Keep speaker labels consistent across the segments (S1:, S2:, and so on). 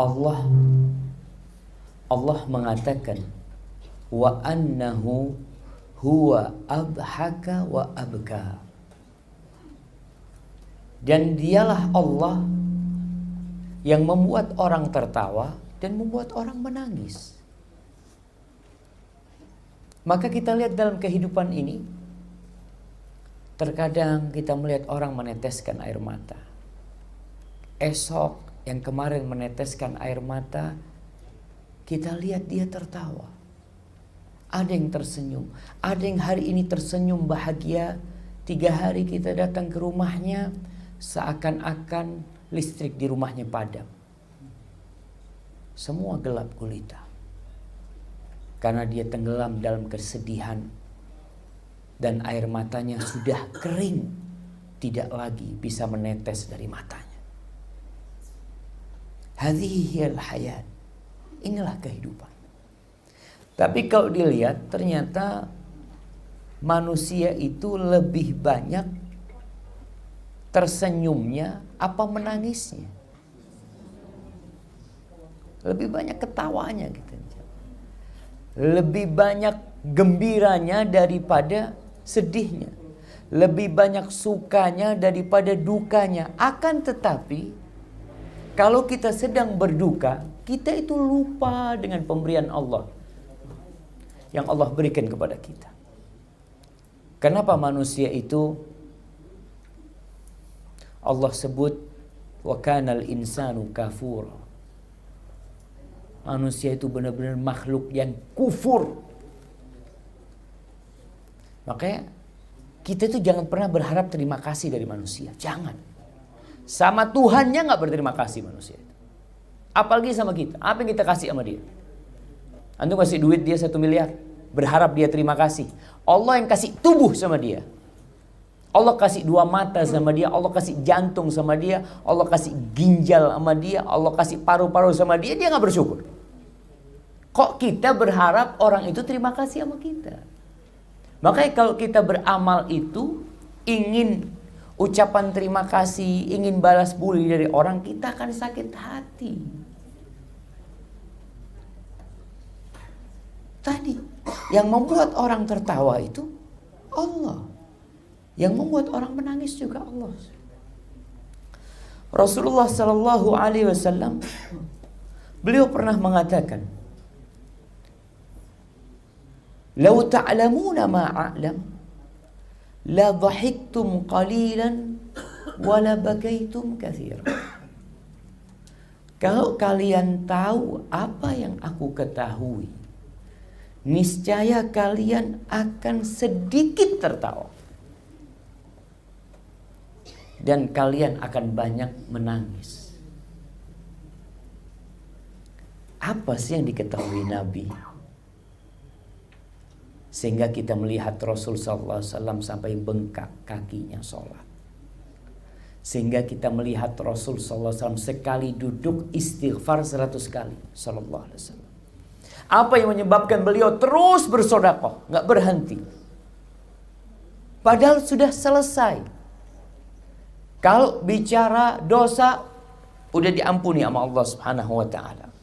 S1: Allah mengatakan wa annahu huwa abhaka wa abka. Dan dialah Allah yang membuat orang tertawa dan membuat orang menangis. Maka kita lihat dalam kehidupan ini, terkadang kita melihat orang meneteskan air mata. Esok yang kemarin meneteskan air mata, kita lihat dia tertawa. Ada yang tersenyum, ada yang hari ini tersenyum bahagia. 3 hari kita datang ke rumahnya, seakan-akan listrik di rumahnya padam. Semua gelap gulita. Karena dia tenggelam dalam kesedihan. Dan air matanya sudah kering. Tidak lagi bisa menetes dari matanya. Hadhihil hayat. Inilah kehidupan. Tapi kalau dilihat ternyata manusia itu lebih banyak tersenyumnya apa menangisnya. Lebih banyak ketawanya gitu. Lebih banyak gembiranya daripada sedihnya. Lebih banyak sukanya daripada dukanya. Akan tetapi kalau kita sedang berduka, kita itu lupa dengan pemberian Allah yang Allah berikan kepada kita. Kenapa manusia itu Allah sebut wa kanal insanu kafura. Manusia itu benar-benar makhluk yang kufur. Makanya kita itu jangan pernah berharap terima kasih dari manusia. Jangan. Sama Tuhannya gak berterima kasih manusia itu. Apalagi sama kita. Apa yang kita kasih sama dia? Antum kasih duit dia 1 miliar. Berharap dia terima kasih. Allah yang kasih tubuh sama dia. Allah kasih 2 mata sama dia. Allah kasih jantung sama dia. Allah kasih ginjal sama dia. Allah kasih paru-paru sama dia. Dia gak bersyukur. Kok kita berharap orang itu terima kasih sama kita? Makanya kalau kita beramal itu ingin ucapan terima kasih, ingin balas budi dari orang, kita akan sakit hati. Tadi yang membuat orang tertawa itu Allah. Yang membuat orang menangis juga Allah. Rasulullah sallallahu alaihi wasallam beliau pernah mengatakan, "Lau ta'lamuna ma a'lam la dhahiktum qalilan wa la bakaitum katsiran." Kalau kalian tahu apa yang aku ketahui, niscaya kalian akan sedikit tertawa. Dan kalian akan banyak menangis. Apa sih yang diketahui Nabi? Sehingga kita melihat Rasul sallallahu alaihi wasallam sampai bengkak kakinya sholat. Sehingga kita melihat Rasul sallallahu alaihi wasallam sekali duduk istighfar 100 kali sallallahu alaihi wasallam. Apa yang menyebabkan beliau terus bersedekah, enggak berhenti? Padahal sudah selesai. Kalau bicara dosa udah diampuni sama Allah Subhanahu wa taala.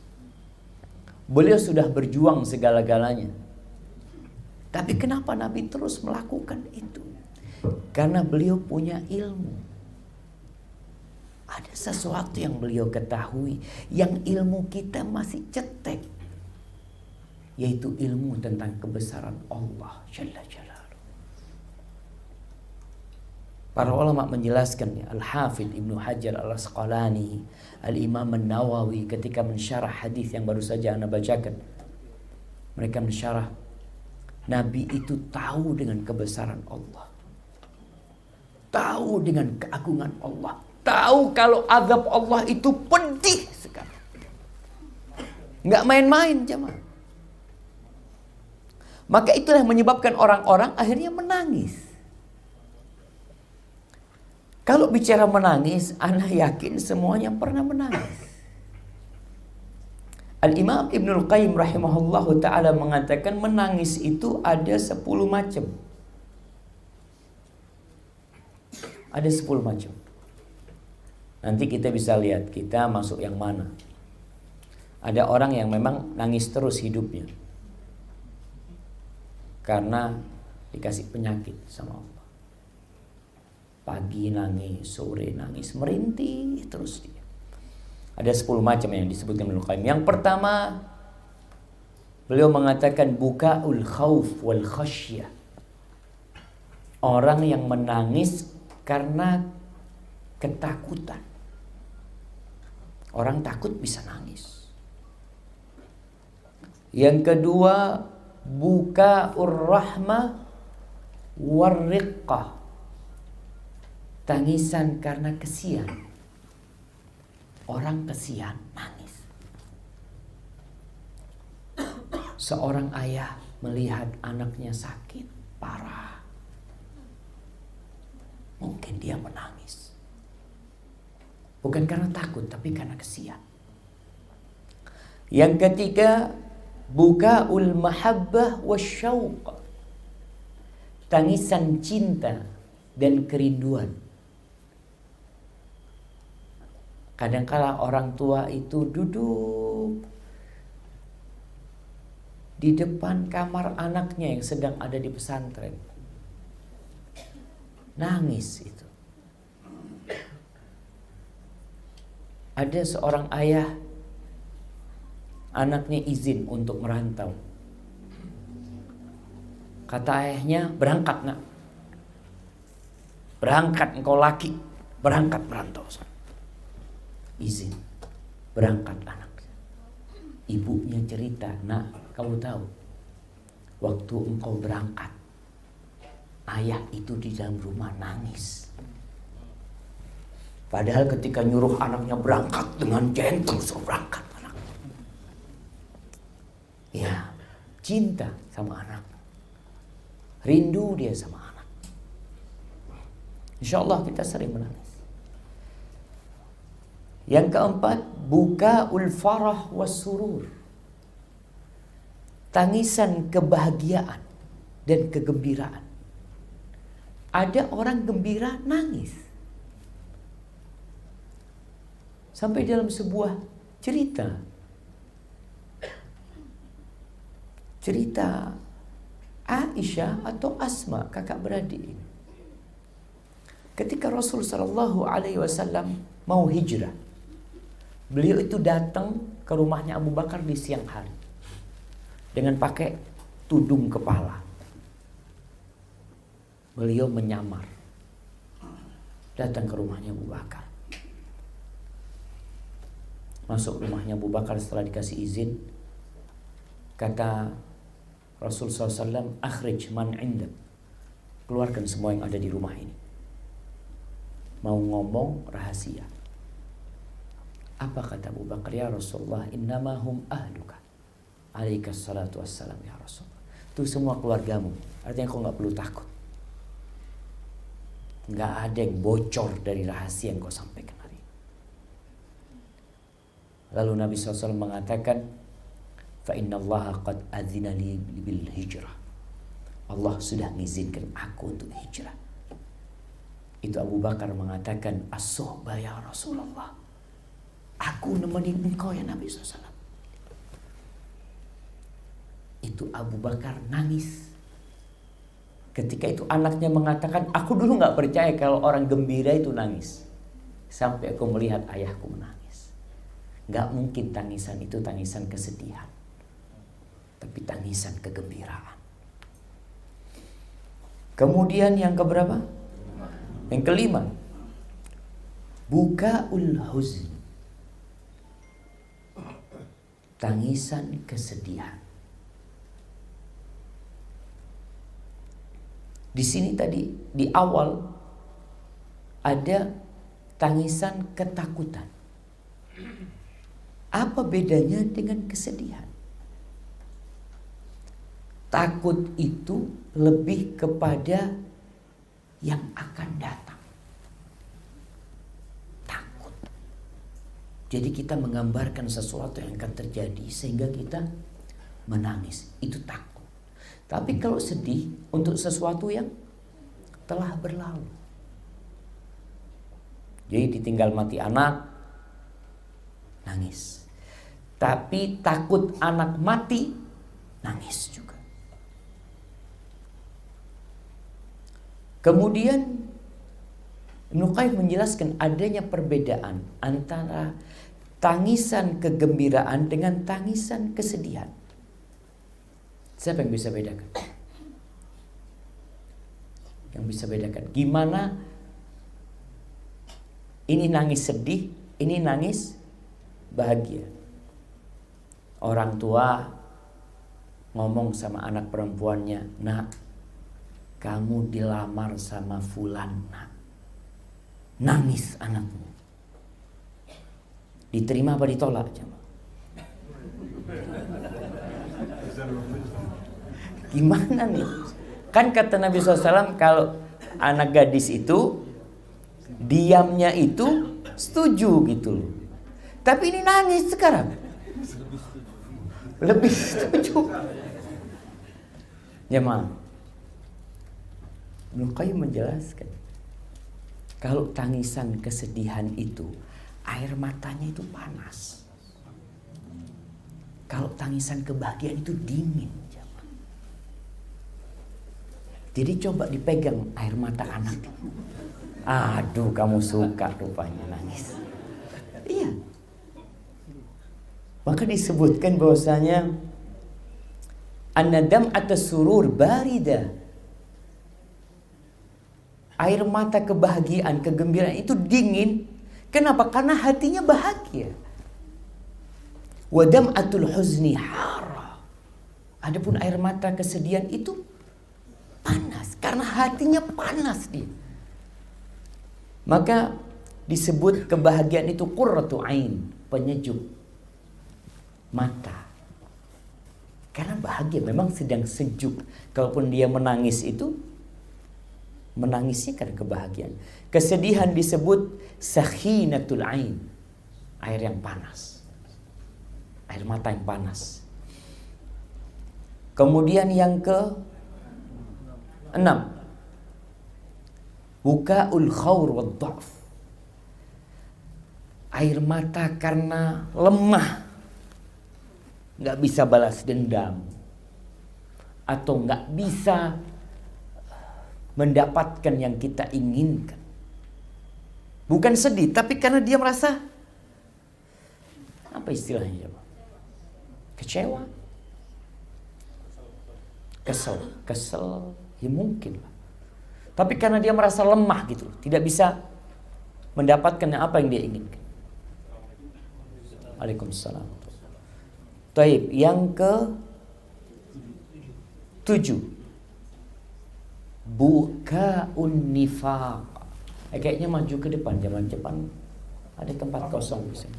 S1: Beliau sudah berjuang segala-galanya. Tapi kenapa Nabi terus melakukan itu? Karena beliau punya ilmu. Ada sesuatu yang beliau ketahui yang ilmu kita masih cetek. Yaitu ilmu tentang kebesaran Allah Jalla Jalaluhu. Para ulama menjelaskan, Al-Hafidh Ibnu Hajar Al-Asqalani, Al-Imam An-Nawawi ketika mensyarah hadis yang baru saja Anda bacakan. Mereka mensyarah, Nabi itu tahu dengan kebesaran Allah. Tahu dengan keagungan Allah. Tahu kalau azab Allah itu pedih sekali. Nggak main-main jemaah. Maka itulah yang menyebabkan orang-orang akhirnya menangis. Kalau bicara menangis, ana yakin semuanya pernah menangis. Al-Imam Ibnul Qayyim rahimahullahu ta'ala mengatakan menangis itu ada 10 macam. Ada 10 macam. Nanti kita bisa lihat kita masuk yang mana. Ada orang yang memang nangis terus hidupnya karena dikasih penyakit sama Allah. Pagi nangis, sore nangis, merintih terus dia. Ada 10 macam yang disebutkan Ibnu Qayyim. Yang pertama, beliau mengatakan bukaul khauf wal khasyah. Orang yang menangis karena ketakutan. Orang takut bisa nangis. Yang kedua, bukaur rahmah warriqqah. Tangisan karena kesian. Orang kesian nangis. Seorang ayah melihat anaknya sakit parah, mungkin dia menangis. Bukan karena takut, tapi karena kesian. Yang ketiga, bukaul mahabbah wasyauq. Tangisan cinta dan kerinduan. Kadangkala orang tua itu duduk di depan kamar anaknya yang sedang ada di pesantren. Nangis itu. Ada seorang ayah, anaknya izin untuk merantau. Kata ayahnya, berangkat nak. Berangkat engkau laki, berangkat merantau. Izin, berangkat anak. Ibunya cerita, nak, kamu tahu, waktu engkau berangkat, ayah itu di dalam rumah nangis. Padahal ketika nyuruh anaknya berangkat dengan gentle, suruh berangkat anak. Ya, cinta sama anak, rindu dia sama anak. Insya Allah kita sering menangis. Yang keempat, bukaul farah was surur. Tangisan kebahagiaan dan kegembiraan. Ada orang gembira nangis. Sampai dalam sebuah cerita Aisyah atau Asma, kakak beradik. Ketika Rasul sallallahu alaihi wasallam mau hijrah, beliau itu datang ke rumahnya Abu Bakar di siang hari dengan pakai tudung kepala. Beliau menyamar datang ke rumahnya Abu Bakar. Masuk rumahnya Abu Bakar setelah dikasih izin, kata Rasul SAW, akhrij man indak, keluarkan semua yang ada di rumah ini, mau ngomong rahasia. Apa kata Abu Bakar? Ya Rasulullah, innamahum ahluka, alaikas salatu wassalam ya Rasulullah. Itu semua keluargamu, artinya kau gak perlu takut. Gak ada yang bocor dari rahasia yang kau sampaikan hari ini. Lalu Nabi SAW mengatakan, fa innallaha qad adzina li bil hijrah. Allah sudah mengizinkan aku untuk hijrah. Itu Abu Bakar mengatakan, as-suhbah ya Rasulullah, aku nemenin engkau ya Nabi SAW. Itu Abu Bakar nangis. Ketika itu anaknya mengatakan, aku dulu gak percaya kalau orang gembira itu nangis. Sampai aku melihat ayahku menangis. Gak mungkin tangisan itu tangisan kesedihan, tapi tangisan kegembiraan. Kemudian yang keberapa? Yang kelima, bukaul huzn. Tangisan kesedihan. Di sini tadi di awal ada tangisan ketakutan. Apa bedanya dengan kesedihan? Takut itu lebih kepada yang akan datang. Takut. Jadi kita menggambarkan sesuatu yang akan terjadi sehingga kita menangis. Itu takut. Tapi kalau sedih untuk sesuatu yang telah berlalu. Jadi ditinggal mati anak, nangis. Tapi takut anak mati, nangis juga. Kemudian Ibnu Qayyim menjelaskan adanya perbedaan antara tangisan kegembiraan dengan tangisan kesedihan. Siapa yang bisa bedakan? Yang bisa bedakan gimana ini nangis sedih, ini nangis bahagia. Orang tua ngomong sama anak perempuannya, "Nak, kamu dilamar sama fulan, nak." Nangis anaknya. Diterima apa ditolak? Gimana nih? Kan kata Nabi SAW, kalau anak gadis itu diamnya itu setuju gitu loh. Tapi ini nangis sekarang. Lebih setuju. Jemaah. Ibnu Qayyim menjelaskan, kalau tangisan kesedihan itu air matanya itu panas. Kalau tangisan kebahagiaan itu dingin. Jadi coba dipegang air mata anak. Aduh, kamu suka rupanya nangis. Iya. Maka disebutkan bahwasanya an-nadam atas surur barida. Air mata kebahagiaan, kegembiraan itu dingin. Kenapa? Karena hatinya bahagia. Wadam atul huzni hara. Adapun air mata kesedihan itu panas, karena hatinya panas dia. Maka disebut kebahagiaan itu qurratu ain, penyejuk mata. Karena bahagia, memang sedang sejuk. Kalaupun dia menangis itu, menangisnya karena kebahagiaan. Kesedihan disebut sakhinatul ain, air yang panas, air mata yang panas. Kemudian yang ke 6, bukaul khawr wad dha'f, air mata karena lemah, nggak bisa balas dendam, atau nggak bisa mendapatkan yang kita inginkan. Bukan sedih, tapi karena dia merasa, apa istilahnya? Kecewa, kesel, ya mungkin lah. Tapi karena dia merasa lemah gitu, tidak bisa mendapatkan apa yang dia inginkan. Waalaikumsalam. Taib, yang ke 7, bukaun nifaq. Kayaknya maju ke depan, zaman depan ada tempat kosong di sini.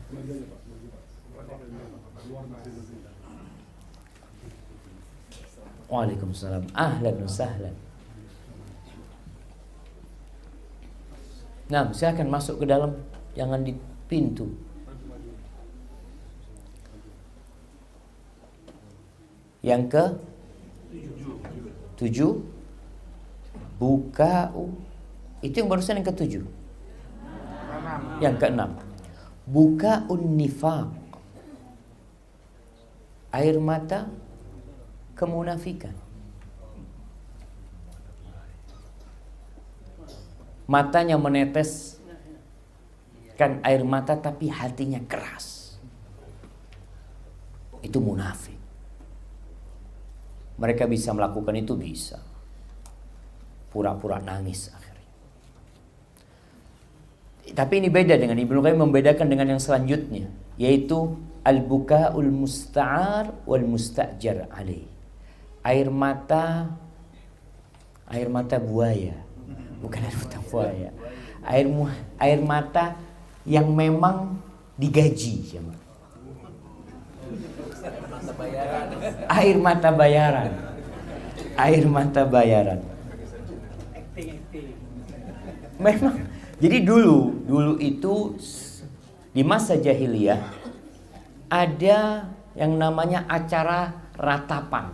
S1: Waalaikumsalam. Ahlan wa sahlan. Nah, silakan masuk ke dalam, jangan di pintu. Yang ke 7, buka'u. Itu yang barusan yang ke 7. Yang ke 6, buka'un nifaq, air mata kemunafikan. Matanya menetes kan air mata, tapi hatinya keras. Itu munafik. Mereka bisa melakukan itu, bisa pura-pura nangis akhirnya. Tapi ini beda dengan Ibnu Qayyim, membedakan dengan yang selanjutnya, yaitu al-buka'ul musta'ar wal musta'jar alaih. Air mata buaya, bukan air mata buaya. Air mata yang memang digaji, air mata bayaran. Air mata bayaran. Memang. Jadi dulu itu di masa jahiliyah ada yang namanya acara ratapan.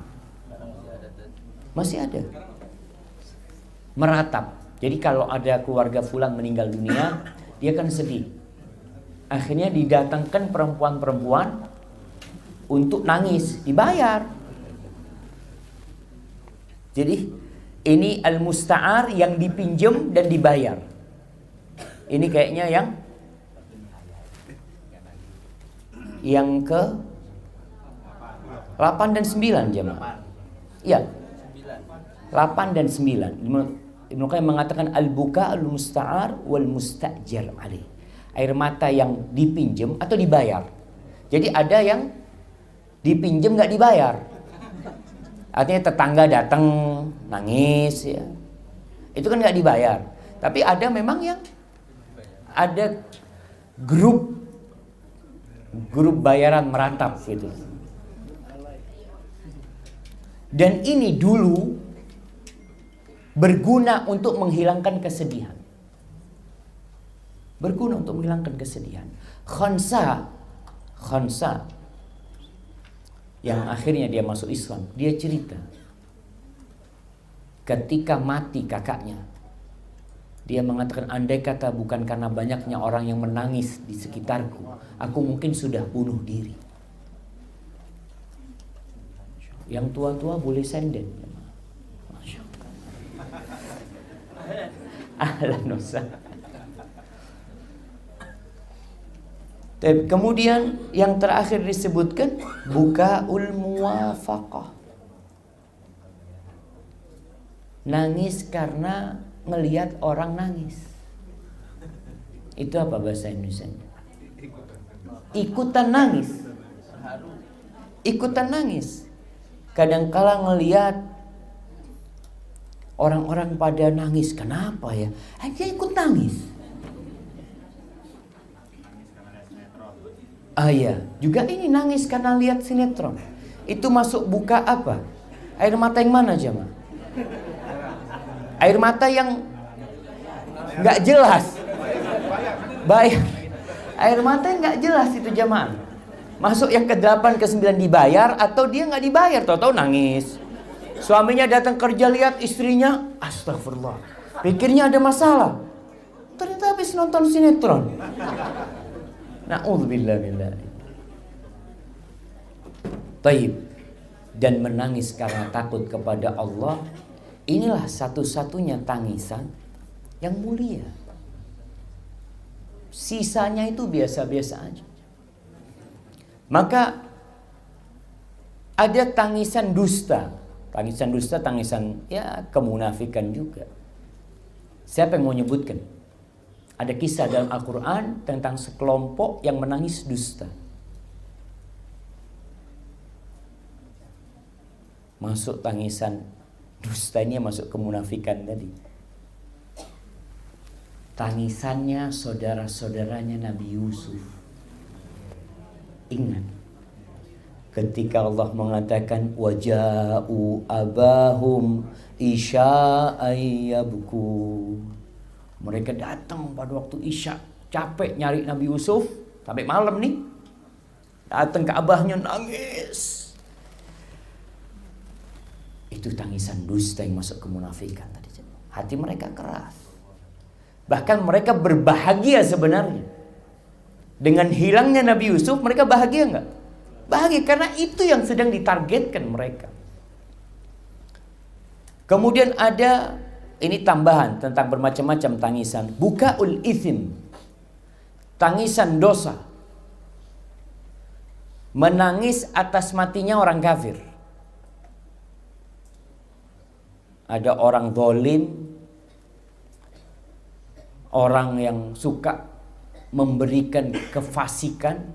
S1: Masih ada. Meratap. Jadi kalau ada keluarga fulan meninggal dunia, dia kan sedih. Akhirnya didatangkan perempuan-perempuan untuk nangis, dibayar. Jadi ini al-musta'ar yang dipinjam dan dibayar. Ini kayaknya yang ke 8 dan 9 jemaah. Iya. 8 dan 9. Ibnu Qayyim mengatakan al-buka al-musta'ar wal musta'jar alaih. Air mata yang dipinjam atau dibayar. Jadi ada yang dipinjam nggak dibayar. Artinya tetangga datang nangis ya. Itu kan nggak dibayar. Tapi ada memang yang ada grup bayaran merantap gitu. Dan ini dulu berguna untuk menghilangkan kesedihan. Berguna untuk menghilangkan kesedihan. Khansa yang akhirnya dia masuk Islam, dia cerita ketika mati kakaknya, dia mengatakan, andai kata bukan karena banyaknya orang yang menangis di sekitarku, aku mungkin sudah bunuh diri. Yang tua-tua boleh senden. Masya Allah. Ahlan wasahlan. Kemudian yang terakhir disebutkan bukaul muwafaqah. Nangis karena ngelihat orang nangis. Itu apa bahasa Indonesia? Ikutan nangis. Ikutan nangis. Kadangkala ngelihat orang-orang pada nangis, kenapa ya? Dia ikut nangis. Iya, juga ini nangis karena lihat sinetron. Itu masuk buka apa? Air mata yang mana jemaah? Air mata yang nggak jelas. Baik, air mata yang nggak jelas itu jemaah. Masuk yang ke-8 ke-9 dibayar atau dia nggak dibayar, tahu-tahu nangis. Suaminya datang kerja lihat istrinya, astagfirullah. Pikirnya ada masalah. Ternyata habis nonton sinetron. Na'udzubillah billah. Taib. Dan menangis karena takut kepada Allah. Inilah satu-satunya tangisan yang mulia. Sisanya itu biasa-biasa aja. Maka ada tangisan dusta. Tangisan dusta, tangisan ya kemunafikan juga. Siapa yang mau nyebutkan? Ada kisah dalam Al-Quran tentang sekelompok yang menangis dusta. Masuk tangisan dusta ini, masuk kemunafikan tadi. Tangisannya saudara-saudaranya Nabi Yusuf. Ingat ketika Allah mengatakan waja'u abahum isya'an yabkun. Mereka datang pada waktu Isya, capek nyari Nabi Yusuf sampai malam nih. Datang ke abahnya nangis. Itu tangisan dusta yang masuk kemunafikan tadi. Hati mereka keras. Bahkan mereka berbahagia sebenarnya. Dengan hilangnya Nabi Yusuf, mereka bahagia enggak? Bahagia karena itu yang sedang ditargetkan mereka. Kemudian ada ini tambahan tentang bermacam-macam tangisan. Bukaul ithim. Tangisan dosa. Menangis atas matinya orang kafir. Ada orang zalim, orang yang suka memberikan kefasikan,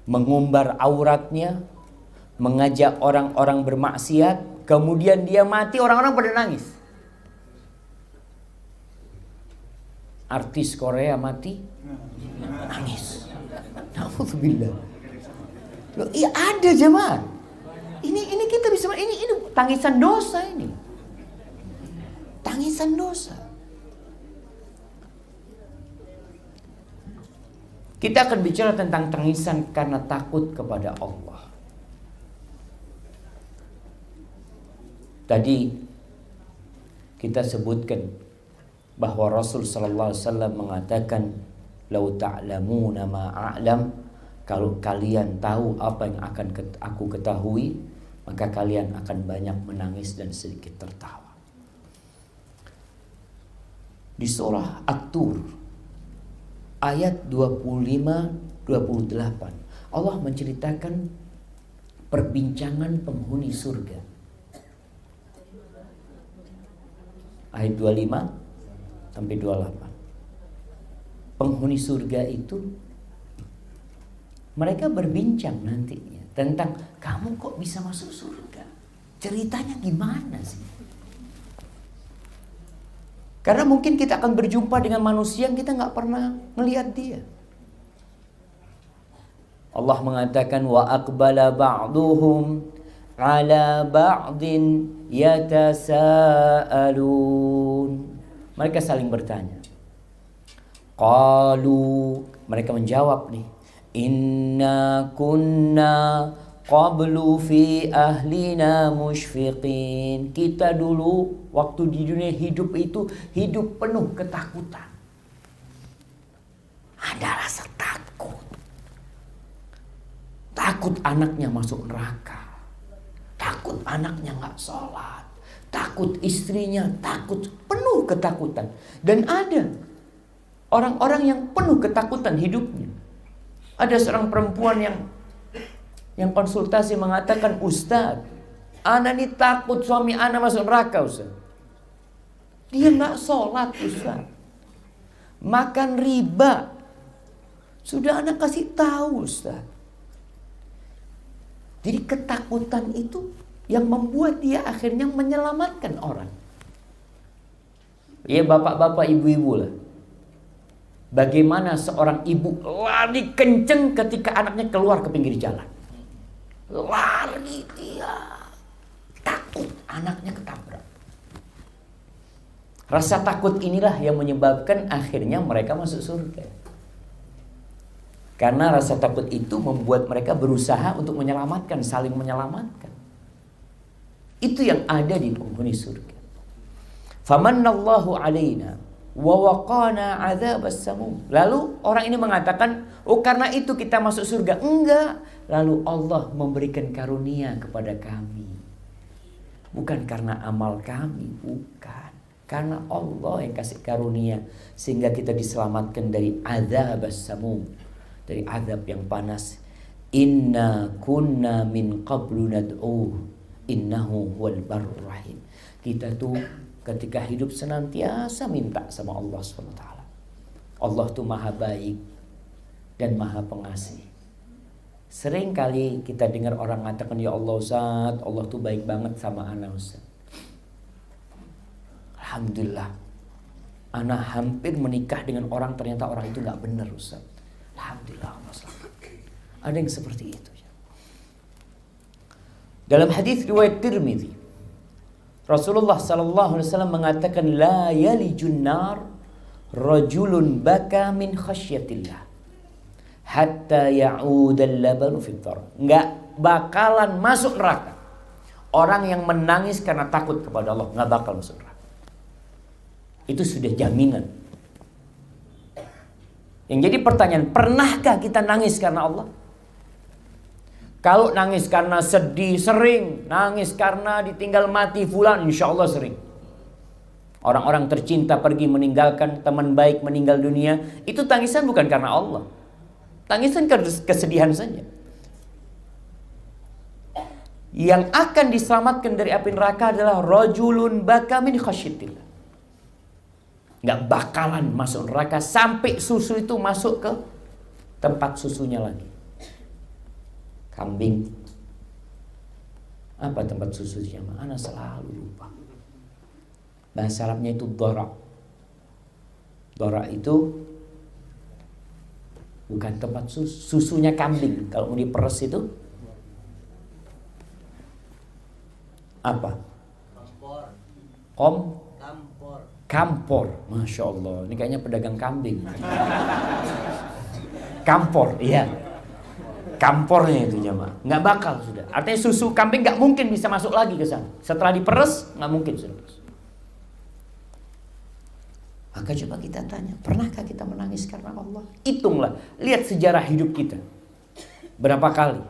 S1: mengumbar auratnya, mengajak orang-orang bermaksiat, kemudian dia mati, orang-orang pada nangis. Artis Korea mati, nangis. Alhamdulillah. Loh, iya ada jemaah. Ini kita bisa, ini tangisan dosa ini. Tangisan dosa. Kita akan bicara tentang tangisan karena takut kepada Allah. Tadi kita sebutkan bahwa Rasul sallallahu alaihi wasallam mengatakan, "Lau ta'lamuna ma a'lam, Kalau kalian tahu apa yang akan aku ketahui, maka kalian akan banyak menangis dan sedikit tertawa. Di surah At-Tur ayat 25-28 Allah menceritakan perbincangan penghuni surga. Ayat 25 sampai 28. Penghuni surga itu mereka berbincang nantinya tentang kamu kok bisa masuk surga. Ceritanya gimana sih? Karena mungkin kita akan berjumpa dengan manusia yang kita nggak pernah melihat dia. Allah mengatakan wa aqbala ba'duhum ala ba'din yatasaalun. Mereka saling bertanya. Qalu, mereka menjawab nih, inna kunna qablu fi ahlina musyfiqin. Kita dulu waktu di dunia hidup itu hidup penuh ketakutan. Ada rasa takut. Takut anaknya masuk neraka. Takut anaknya gak sholat. Takut istrinya, takut, penuh ketakutan. Dan ada orang-orang yang penuh ketakutan hidupnya. Ada seorang perempuan yang konsultasi mengatakan, Ustaz, ana nih takut suami ana masuk neraka, Ustaz. Dia gak sholat, Ustaz. Makan riba. Sudah ana kasih tahu, Ustaz. Jadi ketakutan itu yang membuat dia akhirnya menyelamatkan orang. Ya bapak-bapak, ibu-ibu lah. Bagaimana seorang ibu lari kenceng ketika anaknya keluar ke pinggir jalan. Lari dia. Takut anaknya ketabrak. Rasa takut inilah yang menyebabkan akhirnya mereka masuk surga. Karena rasa takut itu membuat mereka berusaha untuk menyelamatkan, saling menyelamatkan. Itu yang ada di penghuni surga. Famannallahu alaina wa waqana adzabas samum. Lalu orang ini mengatakan, oh karena itu kita masuk surga. Enggak. Lalu Allah memberikan karunia kepada kami. Bukan karena amal kami, bukan. Karena Allah yang kasih karunia sehingga kita diselamatkan dari adzabas samum, dari azab yang panas. Inna kunna min qablu nad'uh innahu huwal barur rahim. Kita tuh ketika hidup senantiasa minta sama Allah SWT. Allah tuh maha baik dan maha pengasih. Sering kali kita dengar orang mengatakan, ya Allah Ustaz, Allah tuh baik banget sama ana Ustaz. Alhamdulillah, ana hampir menikah dengan orang, ternyata orang itu gak benar Ustaz. Alhamdulillah, ada yang seperti itu. Dalam hadis riwayat Tirmidzi, Rasulullah sallallahu alaihi wasallam mengatakan, la yalijun nar rajulun baka min khasyatillah hatta ya'ud al-labanu fi dhar. Enggak bakalan masuk neraka orang yang menangis karena takut kepada Allah, enggak bakal masuk neraka. Itu sudah jaminan. Yang jadi pertanyaan, pernahkah kita nangis karena Allah? Kalau nangis karena sedih, sering. Nangis karena ditinggal mati fulan, insya Allah sering. Orang-orang tercinta pergi meninggalkan, teman baik meninggal dunia. Itu tangisan bukan karena Allah. Tangisan kesedihan saja. Yang akan diselamatkan dari api neraka adalah rajulun baka min khasyatillah. Gak bakalan masuk neraka sampai susu itu masuk ke tempat susunya lagi. Kambing. Apa tempat susunya? Ana selalu lupa. Bahasa Arabnya itu dora. Dora itu bukan tempat susunya kambing. Kalau mau diperes itu apa? Kampor, Masya Allah. Ini kayaknya pedagang kambing. Kampor, iya. Kampornya itu jemaah. Nggak bakal sudah. Artinya susu kambing nggak mungkin bisa masuk lagi ke sana. Setelah diperes, nggak mungkin sudah. Maka coba kita tanya, pernahkah kita menangis karena Allah? Hitunglah, lihat sejarah hidup kita. Berapa kali?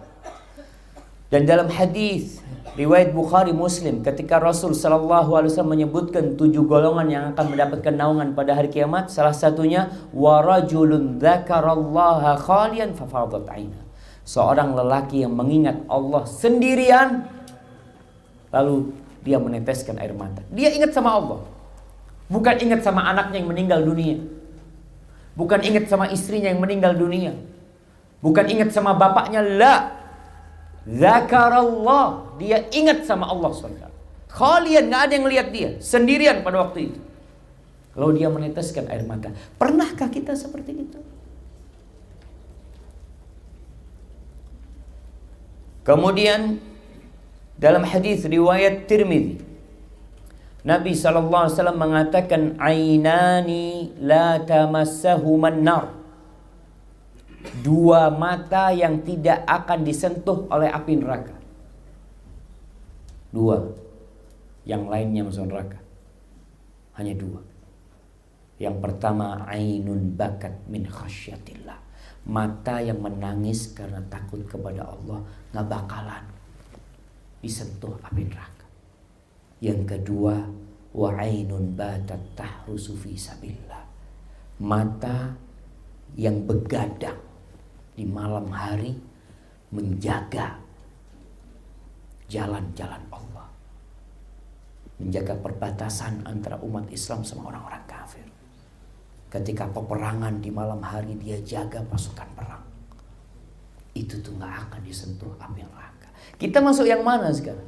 S1: Dan dalam hadis riwayat Bukhari Muslim, ketika Rasul sallallahu alaihi wasallam menyebutkan 7 golongan yang akan mendapatkan naungan pada hari kiamat, salah satunya warajulun dzakarallaha khalian fafadat aina. Seorang lelaki yang mengingat Allah sendirian lalu dia meneteskan air mata. Dia ingat sama Allah. Bukan ingat sama anaknya yang meninggal dunia. Bukan ingat sama istrinya yang meninggal dunia. Bukan ingat sama bapaknya, la. Zakarallah, dia ingat sama Allah SWT. Khalian, gak ada yang lihat dia, sendirian pada waktu itu. Lalu dia meneteskan air mata. Pernahkah kita seperti itu? Kemudian dalam hadis riwayat Tirmidzi, Nabi SAW mengatakan, ainani la tamassahuman nar. 2 mata yang tidak akan disentuh oleh api neraka. 2. Yang lainnya masuk neraka. Hanya 2. Yang pertama, ainun bakat min khasyatillah. Mata yang menangis karena takut kepada Allah, gak bakalan disentuh api neraka. Yang kedua, wa ainun batat tahrusu fi sabilillah. Mata yang begadang di malam hari menjaga jalan-jalan Allah, menjaga perbatasan antara umat Islam sama orang-orang kafir. Ketika peperangan di malam hari, dia jaga pasukan perang. Itu tuh gak akan disentuh api neraka. Kita masuk yang mana sekarang?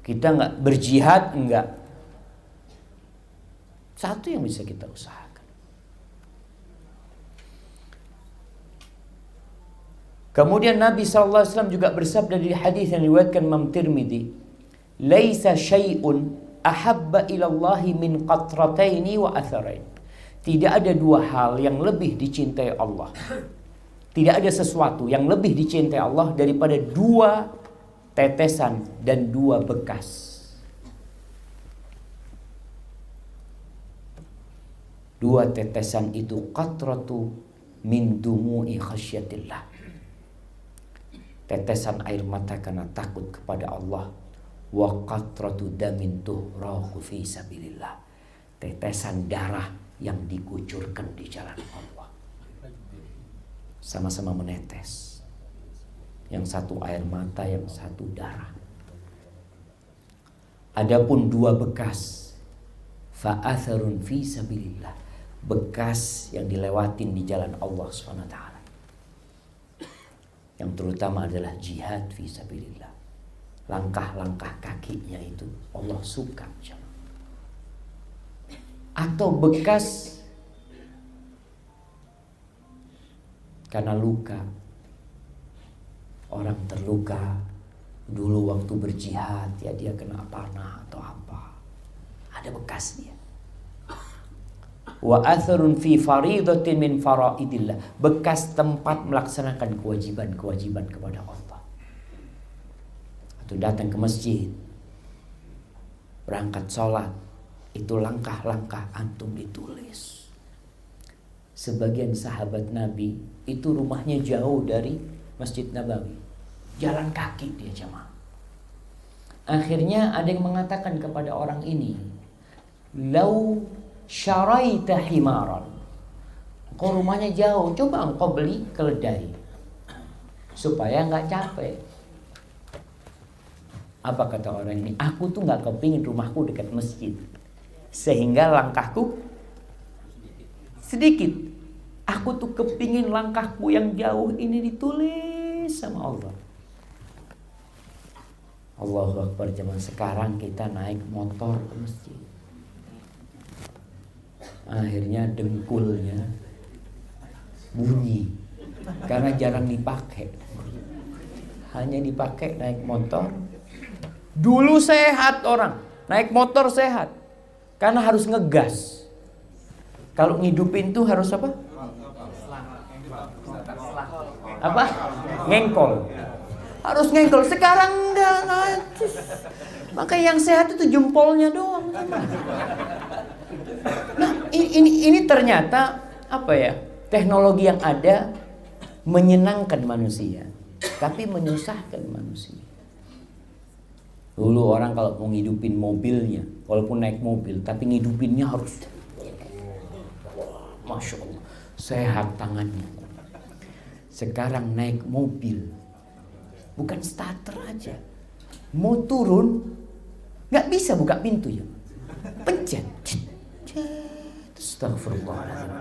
S1: Kita gak berjihad, enggak. Satu yang bisa kita usahakan. Kemudian Nabi SAW juga bersabda di hadis yang diriwayatkan Imam Tirmidzi, "Laisa syai'un ahabba ilallahi min qatrataini wa atharain." Tidak ada 2 hal yang lebih dicintai Allah. Tidak ada sesuatu yang lebih dicintai Allah daripada 2 tetesan dan 2 bekas. 2 tetesan itu qatratu min dumu'i khasyatillah. Tetesan air mata karena takut kepada Allah. Wa qatratu damin tuhrahu fi sabilillah. Tetesan darah yang dikucurkan di jalan Allah. Sama-sama menetes. Yang satu air mata, yang satu darah. Adapun 2 bekas, fa atharun fi sabilillah. Bekas yang dilewatin di jalan Allah SWT. Yang terutama adalah jihad fi sabilillah. Langkah-langkah kakinya itu Allah suka. Atau bekas karena luka. Orang terluka dulu waktu berjihad, ya dia kena panah atau apa. Ada bekas dia. Wa atharun fi faridatin min faraidillah. Bekas tempat melaksanakan kewajiban-kewajiban kepada Allah. Atau datang ke masjid, berangkat sholat, itu langkah-langkah antum ditulis. Sebagian sahabat Nabi itu rumahnya jauh dari Masjid Nabawi, jalan kaki dia jamaah. Akhirnya ada yang mengatakan kepada orang ini, "Lau syaraita himaran." Engkau rumahnya jauh, coba engkau beli keledai supaya nggak capek. Apa kata orang ini? Aku tuh nggak kepingin rumahku dekat masjid, sehingga langkahku sedikit. Aku tuh kepingin langkahku yang jauh ini ditulis sama Allah. Allahu Akbar. Zaman sekarang kita naik motor ke masjid, akhirnya dengkulnya bunyi karena jarang dipakai. Hanya dipakai naik motor. Dulu sehat orang, naik motor sehat karena harus ngegas. Kalau ngidupin tuh harus apa? Apa? Ngengkol. Harus ngengkol. Sekarang enggak. Maka yang sehat itu jempolnya doang. Nah, ini ternyata apa ya? Teknologi yang ada menyenangkan manusia, tapi menyusahkan manusia. Dulu orang kalau mau ngidupin mobilnya, walaupun naik mobil, tapi ngidupinnya harus, Masya Allah, sehat tangannya. Sekarang naik mobil, bukan starter aja, mau turun nggak bisa buka pintu ya, pencet. Astagfirullahaladzim.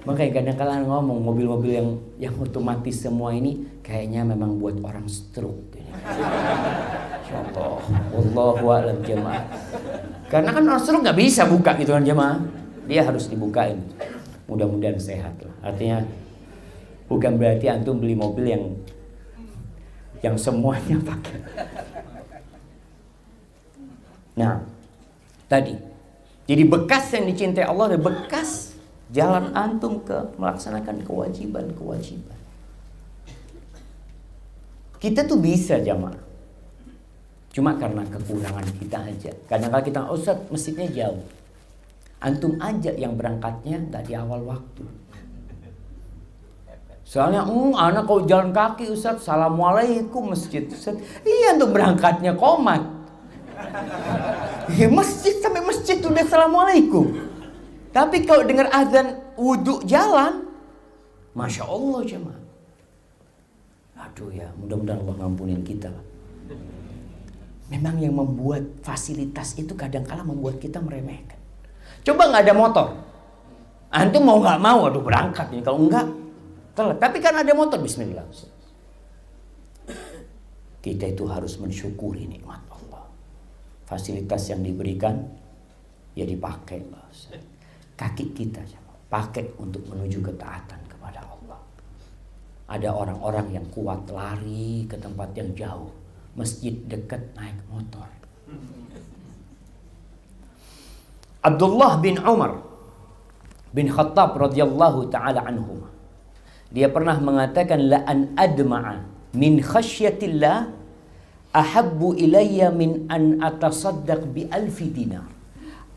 S1: Makanya kadang-kadang ngomong mobil-mobil yang otomatis semua ini kayaknya memang buat orang stroke. Insyaallah, wallahu a'lam jemaah. Karena kan orang stroke nggak bisa buka gitu kan jemaah, dia harus dibukain. Mudah-mudahan sehat lah. Artinya bukan berarti antum beli mobil yang semuanya pakai. Nah, tadi. Jadi bekas yang dicintai Allah adalah bekas jalan antum ke melaksanakan kewajiban-kewajiban. Kita tuh bisa jamaah. Cuma karena kekurangan kita aja. Kadang-kadang kita, Ustaz, masjidnya jauh. Antum aja yang berangkatnya nggak di awal waktu. Soalnya, anak kalau jalan kaki Ustaz, Assalamualaikum masjid Ustaz. Iya, antum berangkatnya komat. Ya masjid sampai masjid udah Assalamualaikum. Tapi kalau dengar azan wudhu jalan, Masya Allah jemaah. Aduh ya, mudah-mudahan Allah ngampunin kita. Memang yang membuat fasilitas itu kadang-kala membuat kita meremehkan. Coba nggak ada motor, antum mau nggak mau, aduh berangkat ini. Kalau enggak, telat. Tapi kan ada motor, Bismillah. Kita itu harus mensyukuri nikmat Allah. Fasilitas yang diberikan ya dipakai. Kaki kita pakai untuk menuju ketaatan kepada Allah. Ada orang-orang yang kuat lari ke tempat yang jauh, masjid dekat naik motor. Abdullah bin Umar bin Khattab radhiyallahu taala anhu, dia pernah mengatakan, la an adma'a min khasyatillah ahabbu ilayya min an atasaddaq bi alfi dinar.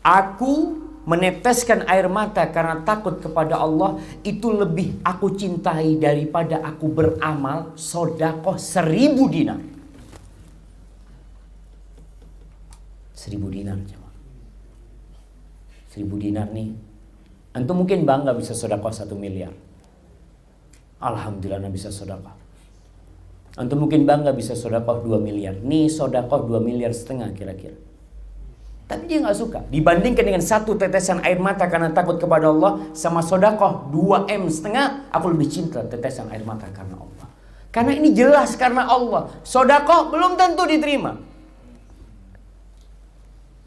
S1: Aku meneteskan air mata karena takut kepada Allah itu lebih aku cintai daripada aku beramal sodakoh 1000 dinar. 1000 dinar. 1000 dinar nih, antum mungkin bangga bisa sodakoh 1 miliar. Alhamdulillah bisa sodakoh. Antum mungkin bangga bisa sodakoh 2 miliar. Nih sodakoh 2,5 miliar kira-kira. Tapi dia gak suka. Dibandingkan dengan 1 tetesan air mata karena takut kepada Allah, sama sodakoh 2,5 M, aku lebih cinta tetesan air mata karena Allah. Karena ini jelas karena Allah. Sodakoh belum tentu diterima.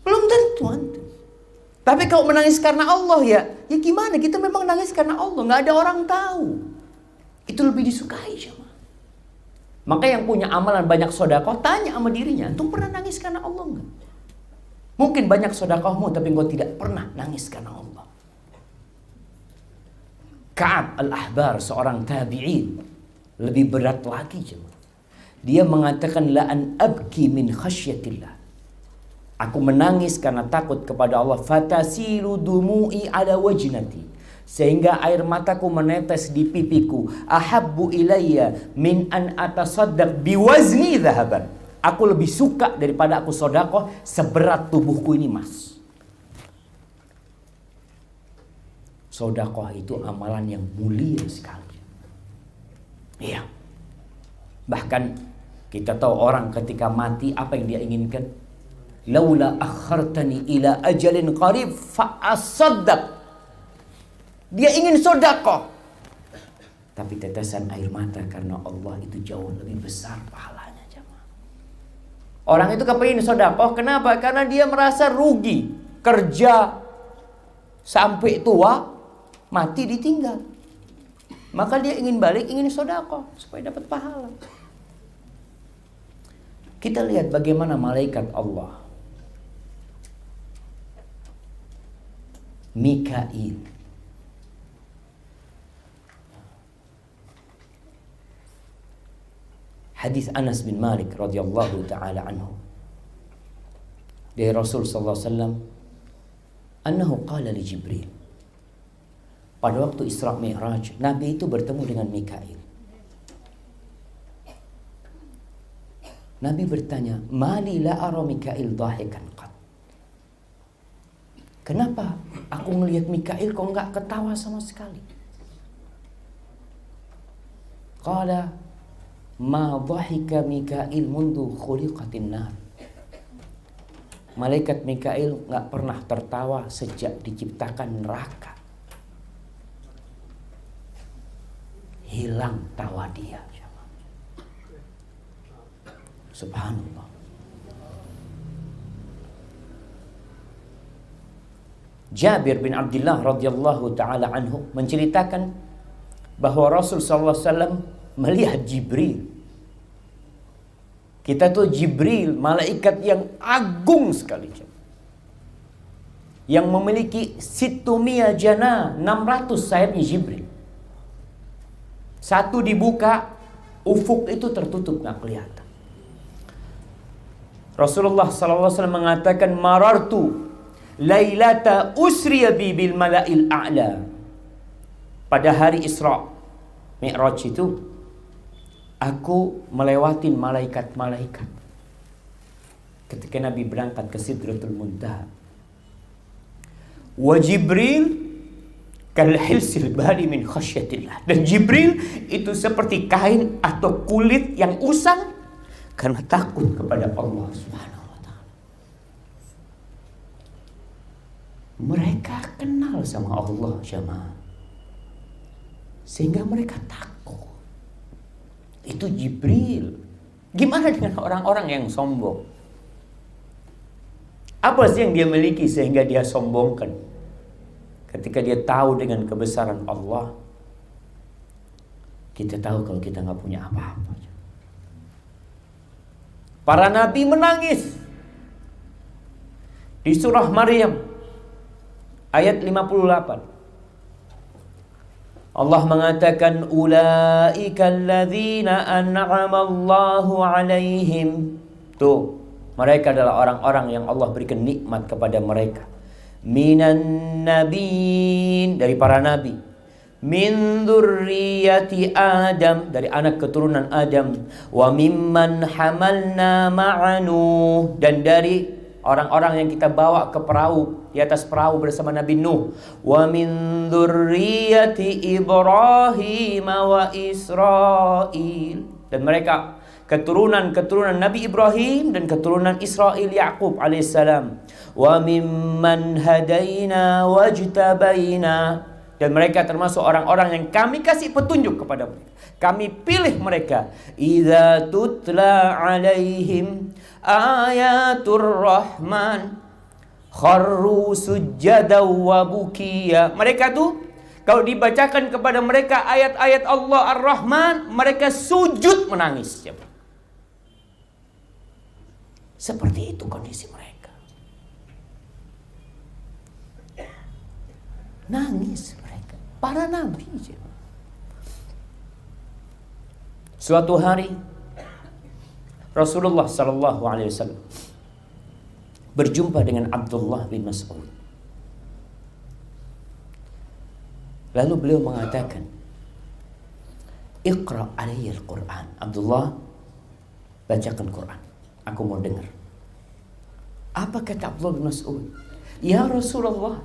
S1: Belum tentu antum. Tapi kalau menangis karena Allah ya gimana? Kita memang nangis karena Allah. Gak ada orang tahu. Itu lebih disukai sama. Maka yang punya amalan banyak sodakoh, tanya sama dirinya, antum pernah nangis karena Allah enggak? Mungkin banyak sodakohmu, tapi engkau tidak pernah nangis karena Allah. Ka'ab al-Ahbar, seorang tabi'in, lebih berat lagi jemaah. Dia mengatakan, la an abki min khasyatillah. Aku menangis karena takut kepada Allah. Fatasilu dumu'i ala wajnati. Sehingga air mataku menetes di pipiku. Ahabbu ilayya min an atasaddaq biwazni dhahaban. Aku lebih suka daripada aku sodakoh seberat tubuhku ini emas. Sodakoh itu amalan yang mulia sekali. Iya. Bahkan kita tahu orang ketika mati apa yang dia inginkan? Laula akhartani ila ajalin qarib fa asaddaq. Dia ingin sodakoh. Tapi tetesan air mata karena Allah itu jauh lebih besar pahalanya jemaah. Orang itu kepingin sodakoh. Kenapa? Karena dia merasa rugi. Kerja sampai tua, mati ditinggal. Maka dia ingin balik, ingin sodakoh supaya dapat pahala. Kita lihat bagaimana malaikat Allah, Mikail, hadis Anas bin Malik radhiyallahu taala anhu dari Rasul sallallahu alaihi wasallam, annahu qala li Jibril, pada waktu Isra Mi'raj, Nabi itu bertemu dengan Mikail. Nabi bertanya, "Mali la ara Mikail dhahikan qat." Kenapa aku melihat Mikail kok enggak ketawa sama sekali? Qala, "Ma dhahika Mikail mundu khuliqatin nar." Malaikat Mikail enggak pernah tertawa sejak diciptakan neraka. Hilang tawa dia. Subhanallah. Jabir bin Abdullah radhiyallahu taala anhu menceritakan bahwa Rasul sallallahu alaihi wasallam melihat Jibril. Kita tuh Jibril, malaikat yang agung sekali, yang memiliki situmia jana, 600 sayapnya Jibril. Satu dibuka, ufuk itu tertutup, nggak kelihatan. Rasulullah SAW mengatakan, "Marartu lailata usriya bi bil mala'il a'la." Pada hari Isra Mi'raj itu, aku melewatin malaikat-malaikat ketika Nabi berangkat ke Sidratul Muntaha. Wa Jibril kal hilsil bali min khasyatillah. Dan Jibril itu seperti kain atau kulit yang usang karena takut kepada Allah Subhanahu wa ta'ala. Mereka kenal sama Allah, jemaah, sehingga mereka takut. Itu Jibril. Gimana dengan orang-orang yang sombong? Apa sih yang dia miliki sehingga dia sombongkan? Ketika dia tahu dengan kebesaran Allah, kita tahu kalau kita nggak punya apa-apa. Para nabi menangis. Di surah Maryam ayat 58. Allah mengatakan, "Ulaika alladzina an'ama Allahu 'alaihim." Tuh, mereka adalah orang-orang yang Allah berikan nikmat kepada mereka. Minan nabiyyin, dari para nabi. Min dzurriyyati Adam, dari anak keturunan Adam. Wa mimman hamalna ma'anu, dan dari orang-orang yang kita bawa ke perahu, di atas perahu bersama Nabi Nuh. Wa min dzurriyyati Ibrahim wa Israil, dan mereka keturunan Nabi Ibrahim dan keturunan Israil, Yakub alaihissalam. Wa mimman hadaina wajtabaina, dan mereka termasuk orang-orang yang kami kasih petunjuk kepada mereka. Kami pilih mereka. Idza tutla alaihim ayatur rahman kharru sujjada wa bukiya. Mereka tuh kalau dibacakan kepada mereka ayat-ayat Allah Ar-Rahman, mereka sujud menangis. Seperti itu kondisi mereka. Nangis mereka. Para nabi. Suatu hari Rasulullah sallallahu alaihi wasallam berjumpa dengan Abdullah bin Mas'ud. Lalu beliau mengatakan, "Iqra alayya al-Quran." Abdullah, bacakan Quran. Aku mau dengar. Apa kata Abdullah bin Mas'ud? "Ya Rasulullah,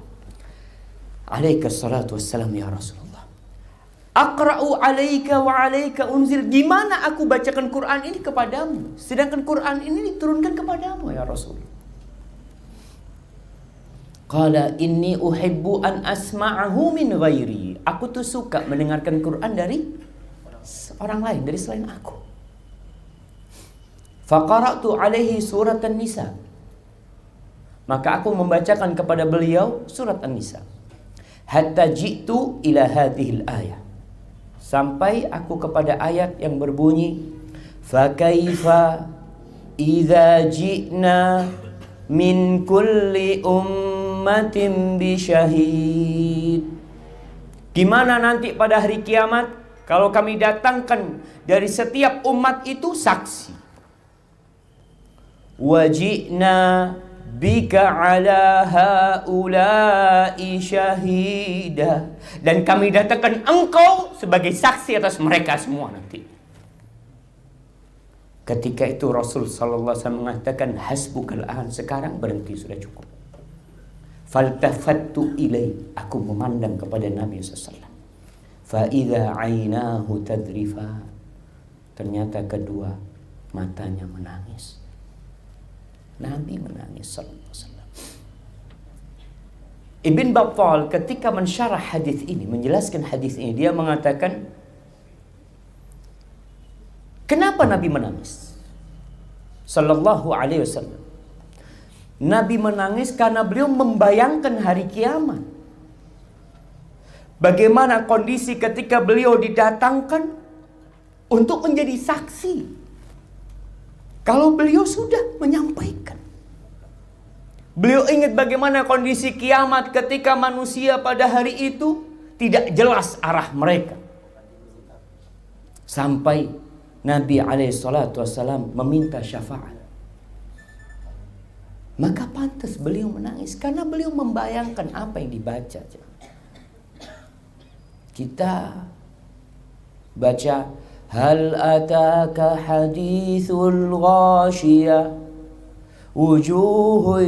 S1: alaika salatu wassalam ya Rasulullah. Aqra'u alaika wa alaika unzil." Gimana aku bacakan Quran ini kepadamu, sedangkan Quran ini diturunkan kepadamu ya Rasul? Qala inni uhibbu an asma'ahu min ghairi. Aku tuh suka mendengarkan Quran dari orang lain, dari selain aku. Faqara'tu alaihi surat An-Nisa. Maka aku membacakan kepada beliau surat An-Nisa. Hatta ji'tu ila hadhil ayah, sampai aku kepada ayat yang berbunyi, "Fakaifa idza ji'na min kulli ummatin bi syahid." Gimana nanti pada hari kiamat kalau kami datangkan dari setiap umat itu saksi. Waji'na bika ala haula'i syahida, Dan kami datangkan engkau sebagai saksi atas mereka semua nanti. Ketika itu Rasul sallallahu alaihi wasallam mengatakan, hasbukal an, sekarang berhenti, sudah cukup. Faltafattu ilai, aku memandang kepada Nabi sallallahu alaihi wasallam. Fa idza ainahu tadrifa, ternyata kedua matanya menangis. Nabi menangis sallallahu alaihi wasallam. Ibn Battal ketika mensyarah hadis ini, menjelaskan hadis ini, dia mengatakan, kenapa Nabi menangis? Sallallahu alaihi wasallam. Nabi menangis karena beliau membayangkan hari kiamat. Bagaimana kondisi ketika beliau didatangkan untuk menjadi saksi. Kalau beliau sudah menyampaikan. Beliau ingat bagaimana kondisi kiamat ketika manusia pada hari itu tidak jelas arah mereka. Sampai Nabi SAW meminta syafaat. Maka pantas beliau menangis karena beliau membayangkan apa yang dibaca. Kita baca, hal ataka hadithul ghashiyah wujuhun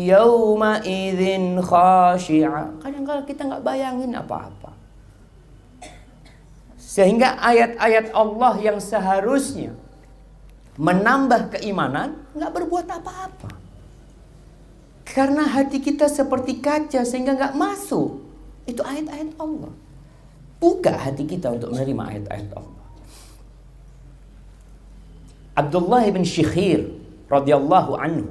S1: yawma idzin khashi'ah. Kadang-kadang kita nggak bayangin apa-apa. Sehingga ayat-ayat Allah yang seharusnya menambah keimanan nggak berbuat apa-apa. Karena hati kita seperti kaca sehingga nggak masuk. Itu ayat-ayat Allah. Buka hati kita untuk menerima ayat-ayat Allah. Abdullah bin Syikhir radhiyallahu anhu,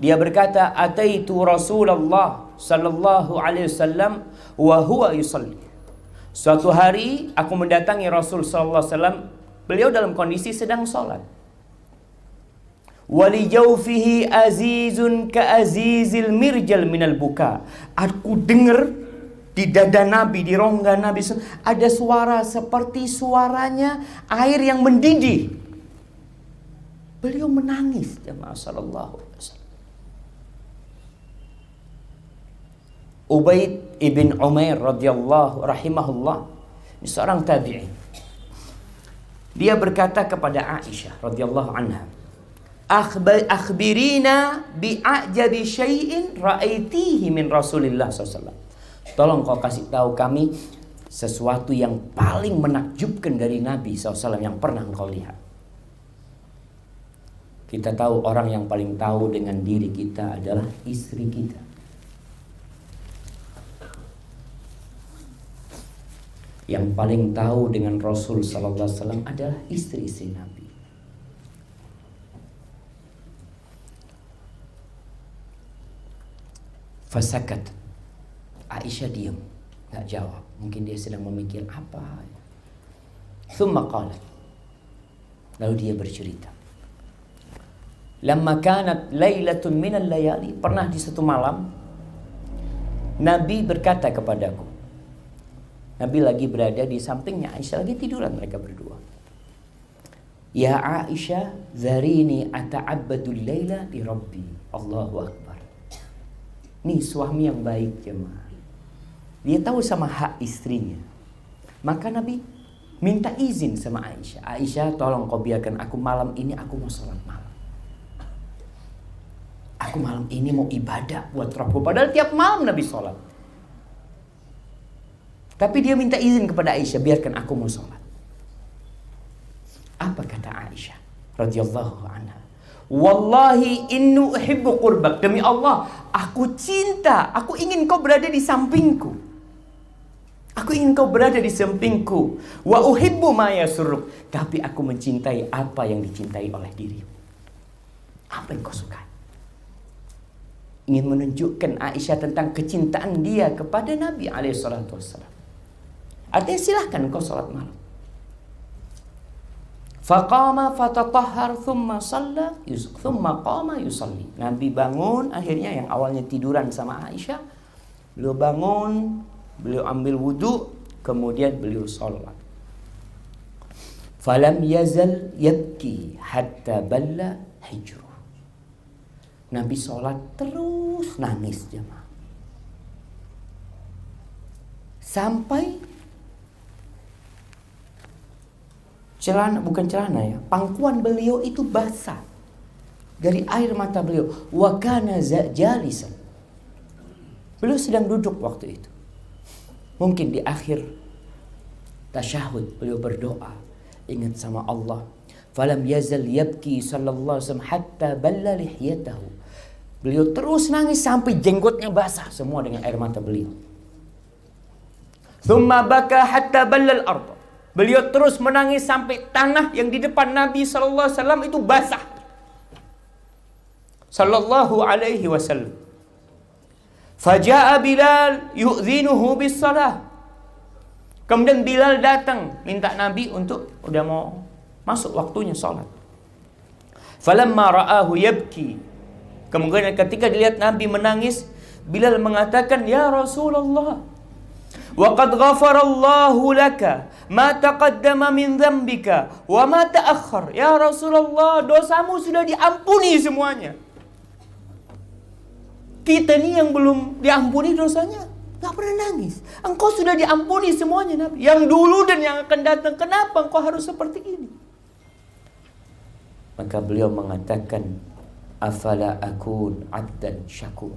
S1: dia berkata, ataitu Rasulullah sallallahu alaihi wasallam wa huwa yusalli. Suatu hari aku mendatangi Rasul sallallahu alaihi wasallam, beliau dalam kondisi sedang salat. Wali jawfihi azizun ka azizil mirjal minal buka. Aku dengar di dada Nabi, di rongga Nabi ada suara seperti suaranya air yang mendidih. Beliau menangis, jemaah sallallahu alaihi wasallam. Ubaid ibn Umair radhiyallahu rahimahullah, ini seorang tabi'in. Dia berkata kepada Aisyah radhiyallahu anha, akhbirina bi'ajabi syai'in ra'aitihi min Rasulillah SAW. Tolong kau kasih tahu kami sesuatu yang paling menakjubkan dari Nabi SAW yang pernah kau lihat. Kita tahu orang yang paling tahu dengan diri kita adalah istri kita. Yang paling tahu dengan Rasul sallallahu alaihi wasallam adalah istri-istri Nabi. Fasakat. Aisyah diam, enggak jawab. Mungkin dia sedang memikir apa. Thumma qalat. Lalu dia bercerita. Lamma kanat lailatun minal layali, pernah di satu malam Nabi berkata kepadaku. Nabi lagi berada di sampingnya Aisyah, lagi tiduran mereka berdua. Ya Aisyah, zarini ata'abbadul laila li Rabbi. Allahu Akbar. Nih suami yang baik jemaah. Dia tahu sama hak istrinya. Maka Nabi minta izin sama Aisyah. Aisyah, tolong kau biarkan aku malam ini, aku mau sholat malam. Aku malam ini mau ibadah buat Rabbku. Padahal tiap malam Nabi sholat. Tapi dia minta izin kepada Aisyah, biarkan aku mau sholat. Apa kata Aisyah radhiyallahu anha? Wallahi innu uhibbu qurbak. Demi Allah, aku cinta, aku ingin kau berada di sampingku. Aku ingin kau berada di sampingku. Wa uhibbu ma yasurruk. Tapi aku mencintai apa yang dicintai oleh dirimu. Apa yang kau sukai? Ingin menunjukkan Aisyah tentang kecintaan dia kepada Nabi alaihissalatu wassalam. Artinya silahkan kau sholat malam. Faqama fatatahhar thumma shalla thumma qama yusalli. Nabi bangun, akhirnya yang awalnya tiduran sama Aisyah, beliau bangun, beliau ambil wudu, kemudian beliau sholat. Falam yazal yabki hatta balla hijru. Nabi sholat terus nangis jemaah. Sampai pangkuan beliau itu basah dari air mata beliau. Wa kana jalisan. Beliau sedang duduk waktu itu. Mungkin di akhir tasyahud beliau berdoa, ingat sama Allah. Falam yazal yabki sallallahu alaihi wasallam hatta balla lihyatahu. Beliau terus nangis sampai jenggotnya basah semua dengan air mata beliau. Thumma baka hatta balla al-ardh. Beliau terus menangis sampai tanah yang di depan Nabi sallallahu alaihi wasallam itu basah. Sallallahu alaihi wasallam. Faja'a Bilal yu'dhinuhu bis-salah. Kemudian Bilal datang minta Nabi untuk udah mau masuk waktunya salat. Falamma ra'ahu yabki. Kemudian ketika dilihat Nabi menangis, Bilal mengatakan, "Ya Rasulullah, wa qad ghafarallahu laka ma taqaddama min dhanbika wa ma ta'akhkhar." Ya Rasulullah, dosamu sudah diampuni semuanya. Kita nih yang belum diampuni dosanya, gak pernah nangis. Engkau sudah diampuni semuanya, Nabi. Yang dulu dan yang akan datang, kenapa engkau harus seperti ini? Maka beliau mengatakan, afala akun abdan syakur.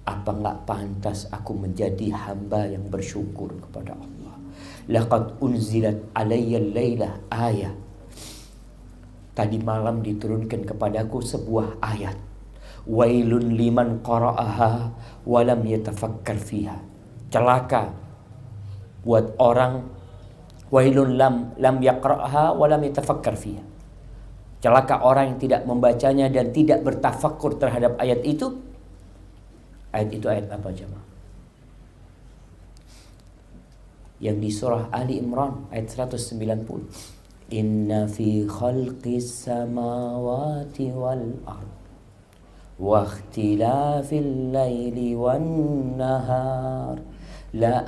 S1: Apa gak pantas aku menjadi hamba yang bersyukur kepada Allah? Laqad unzilat alayya laylah ayat. Tadi malam diturunkan kepadaku sebuah ayat. Wailun liman qara'aha walam yatafakkar fiha. Celaka buat orang, wailun lam yaqra'aha walam yatafakkar fiha. Celaka orang yang tidak membacanya dan tidak bertafakkur terhadap ayat itu. Ayat itu ayat apa jemaah? Yang di surah Ali Imran ayat 190. Inna fi khalqis samawati wal ardh wa ikhtilafil laili wan nahar la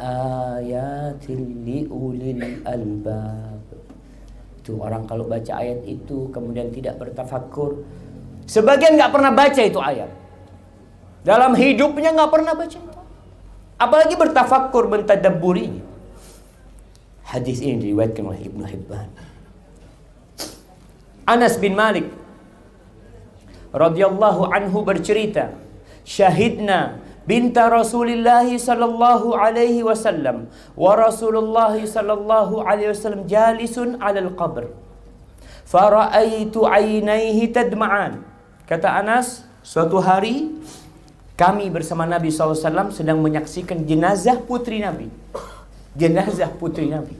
S1: ayatin li ulil albab. Itu orang kalau baca ayat itu kemudian tidak bertafakkur. Sebagian gak pernah baca itu ayat. Dalam hidupnya gak pernah baca itu. Apalagi bertafakkur, mentadabburinya. Hadis ini diriwayatkan oleh Ibnu Hibban. Anas bin Malik radhiyallahu anhu bercerita, syahidna binta Rasulullah sallallahu alaihi wasallam wa Rasulullah sallallahu alaihi wasallam jalisun 'alal qabr fara'aitu 'ainaihi tadma'an. Kata Anas, suatu hari kami bersama Nabi sallallahu alaihi wasallam sedang menyaksikan jenazah putri Nabi. Jenazah putri Nabi.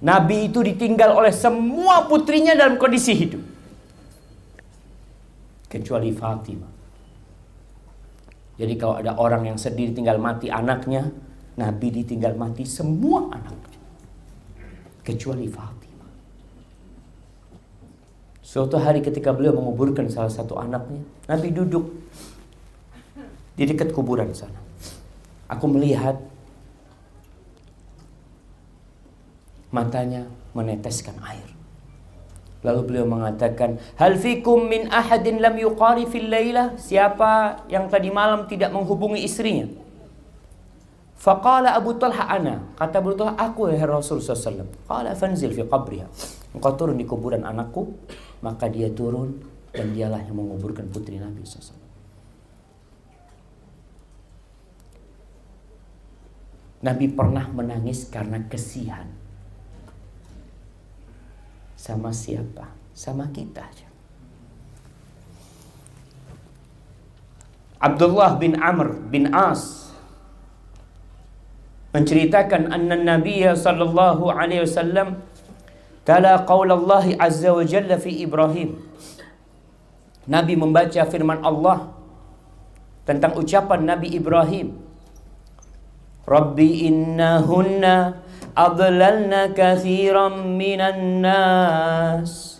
S1: Nabi itu ditinggal oleh semua putrinya dalam kondisi hidup, kecuali Fatimah. Jadi kalau ada orang yang sedih ditinggal mati anaknya, Nabi ditinggal mati semua anaknya, kecuali Fatimah. Suatu hari ketika beliau menguburkan salah satu anaknya, Nabi duduk di dekat kuburan sana. Aku melihat matanya meneteskan air. Lalu beliau mengatakan, hal fikum min ahadin lam yuqari fil lailah? Siapa yang tadi malam tidak menghubungi istrinya? Faqala Abu Talha ana. Kata Abu Talha, aku ya Rasul sallallahu alaihi wasallam. Qala fanzil fi qabriha. Engkau turun di kuburan anakku. Maka dia turun dan dialah yang menguburkan putri Nabi sallallahu alaihi wasallam. Nabi pernah menangis karena kesihan. Sama siapa? Sama kita aja. Abdullah bin Amr bin As menceritakan anna Nabiya sallallahu alaihi wasallam tala qaulallahi azza wa jalla fi Ibrahim. Nabi membaca firman Allah tentang ucapan Nabi Ibrahim. Rabbi innahunna adlalna katsiran minan nas.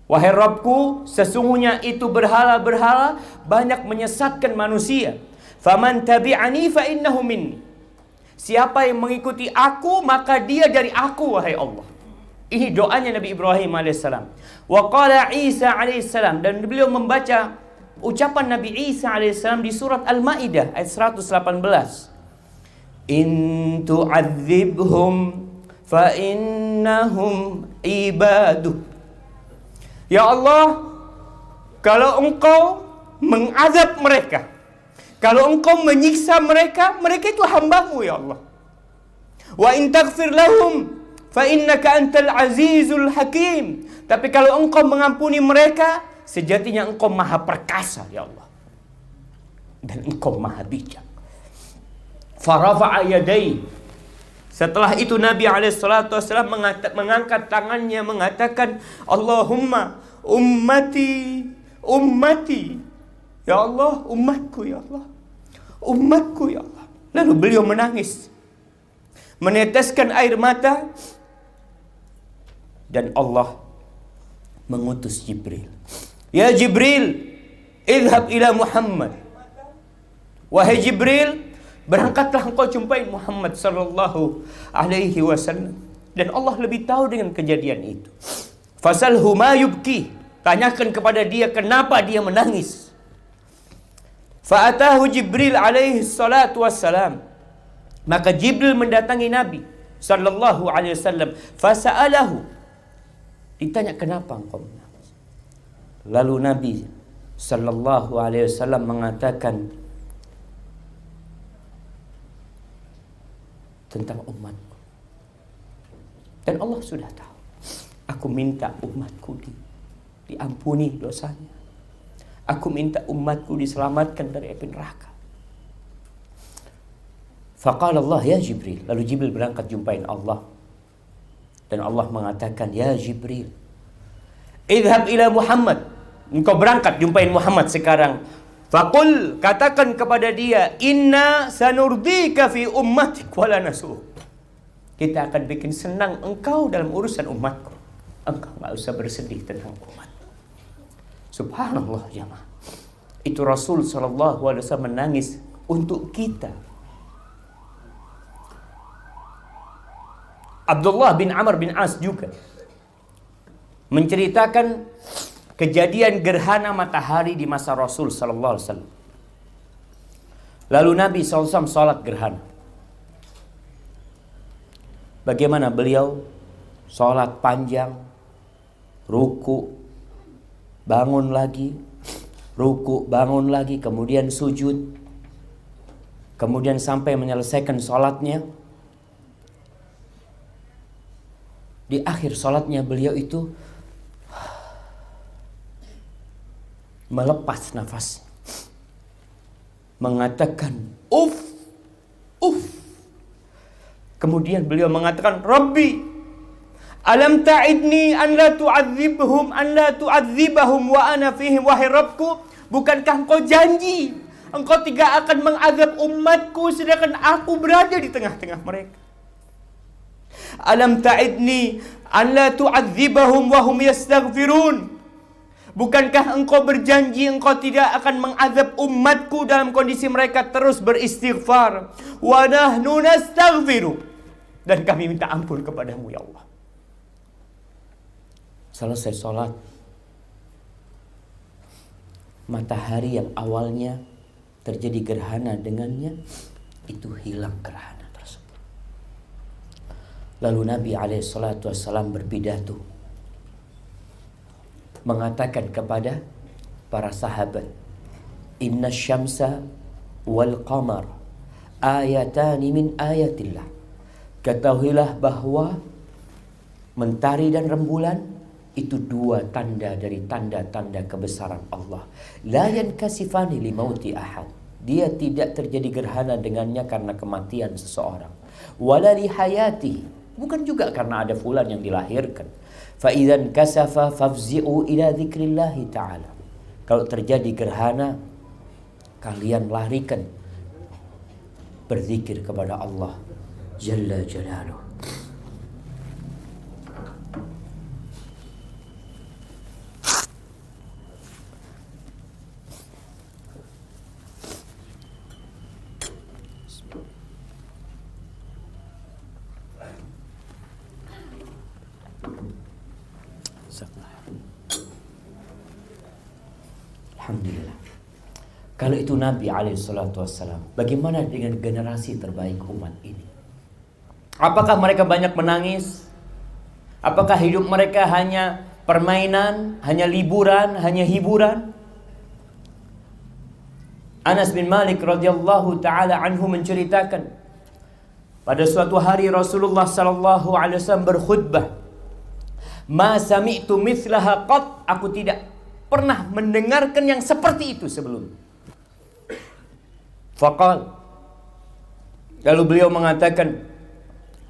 S1: Wahai Rabbku, sesungguhnya itu berhala-berhala banyak menyesatkan manusia. Faman tabi'ani fa innahu minni. Siapa yang mengikuti aku, maka dia dari aku, wahai Allah. Ini doanya Nabi Ibrahim alaihissalam. Wa qala Isa alaihissalam, dan beliau membaca ucapan Nabi Isa alaihissalam di surat Al-Maidah ayat 118. In tu'adzibhum fa innahum ibaduk. Ya Allah, kalau Engkau mengazab mereka, kalau Engkau menyiksa mereka, mereka itu hamba-Mu ya Allah. Wa in taghfir lahum fa innaka antal azizul hakim. Tapi kalau Engkau mengampuni mereka, sejatinya Engkau maha perkasa ya Allah, dan Engkau maha bijak. Farafa'a yadai. Setelah itu Nabi SAW mengangkat tangannya mengatakan, Allahumma ummati, ummati. Ya Allah, umatku ya Allah, umatku ya Allah. Lalu beliau menangis, meneteskan air mata, dan Allah mengutus Jibril. Ya Jibril, idhab ila Muhammad. Wahai Jibril, berangkatlah engkau jumpai Muhammad sallallahu alaihi wasallam. Dan Allah lebih tahu dengan kejadian itu. Fasalhu ma yubki. Tanyakan kepada dia kenapa dia menangis. Fa'atahu Jibril alaihi salatu wassalam. Maka Jibril mendatangi Nabi sallallahu alaihi wasallam. Fasa'alahu. Ditanya kenapa engkau menangis. Lalu Nabi sallallahu alaihi wasallam mengatakan tentang umatku. Dan Allah sudah tahu. Aku minta umatku diampuni dosanya. Aku minta umatku diselamatkan dari api neraka. Faqala Allah ya Jibril. Lalu Jibril berangkat jumpain Allah. Dan Allah mengatakan, ya Jibril, idhab ila Muhammad. Engkau berangkat jumpain Muhammad sekarang. Faqul, katakan kepada dia, inna sanurdika fi ummatik wala nasuh. Kita akan bikin senang engkau dalam urusan umatku. Engkau gak usah bersedih tentang umat. Subhanallah jamaah. Itu Rasul SAW menangis untuk kita. Abdullah bin Amr bin As juga menceritakan kejadian gerhana matahari di masa Rasul SAW. Lalu Nabi SAW sholat gerhana. Bagaimana beliau sholat panjang, ruku, bangun lagi, ruku, bangun lagi, kemudian sujud, kemudian sampai menyelesaikan sholatnya. Di akhir sholatnya beliau itu melepas nafas, mengatakan uff, uff. Kemudian beliau mengatakan, Rabbi, alam ta'idni an la tu'adzibhum, an la tu'adzibahum wa ana fihim. Wahai Rabbku, bukankah engkau janji engkau tidak akan mengazab umatku sedangkan aku berada di tengah-tengah mereka? Alam ta'idni an la tu'adzibahum wa hum yastaghfirun. Bukankah engkau berjanji engkau tidak akan mengazab umatku dalam kondisi mereka terus beristighfar? Wa nahnu nastaghfiru. Dan kami minta ampun kepadamu ya Allah. Selesai sholat, matahari yang awalnya terjadi gerhana dengannya, itu hilang gerhana tersebut. Lalu Nabi SAW berpidato, mengatakan kepada para sahabat, inna syamsa wal qamar ayatani min ayatillah. Ketahuilah bahwa mentari dan rembulan itu dua tanda dari tanda-tanda kebesaran Allah. La yankasifani li mauti ahad. Dia tidak terjadi gerhana dengannya karena kematian seseorang. Wala li hayati. Bukan juga karena ada fulan yang dilahirkan. Fa idzan kasafa fafzi'u ila dzikrillahi ta'ala. Kalau terjadi gerhana, kalian larikan berzikir kepada Allah Jalla Jalaluh. Alhamdulillah. Kalau itu Nabi alaihissalam, bagaimana dengan generasi terbaik umat ini? Apakah mereka banyak menangis? Apakah hidup mereka hanya permainan, hanya liburan, hanya hiburan? Anas bin Malik radhiyallahu taala anhu menceritakan, pada suatu hari Rasulullah sallallahu alaihi wasallam berkhutbah, "Ma sami'tu mithlaha qat." Aku tidak pernah mendengarkan yang seperti itu sebelumnya. Faqal, lalu beliau mengatakan,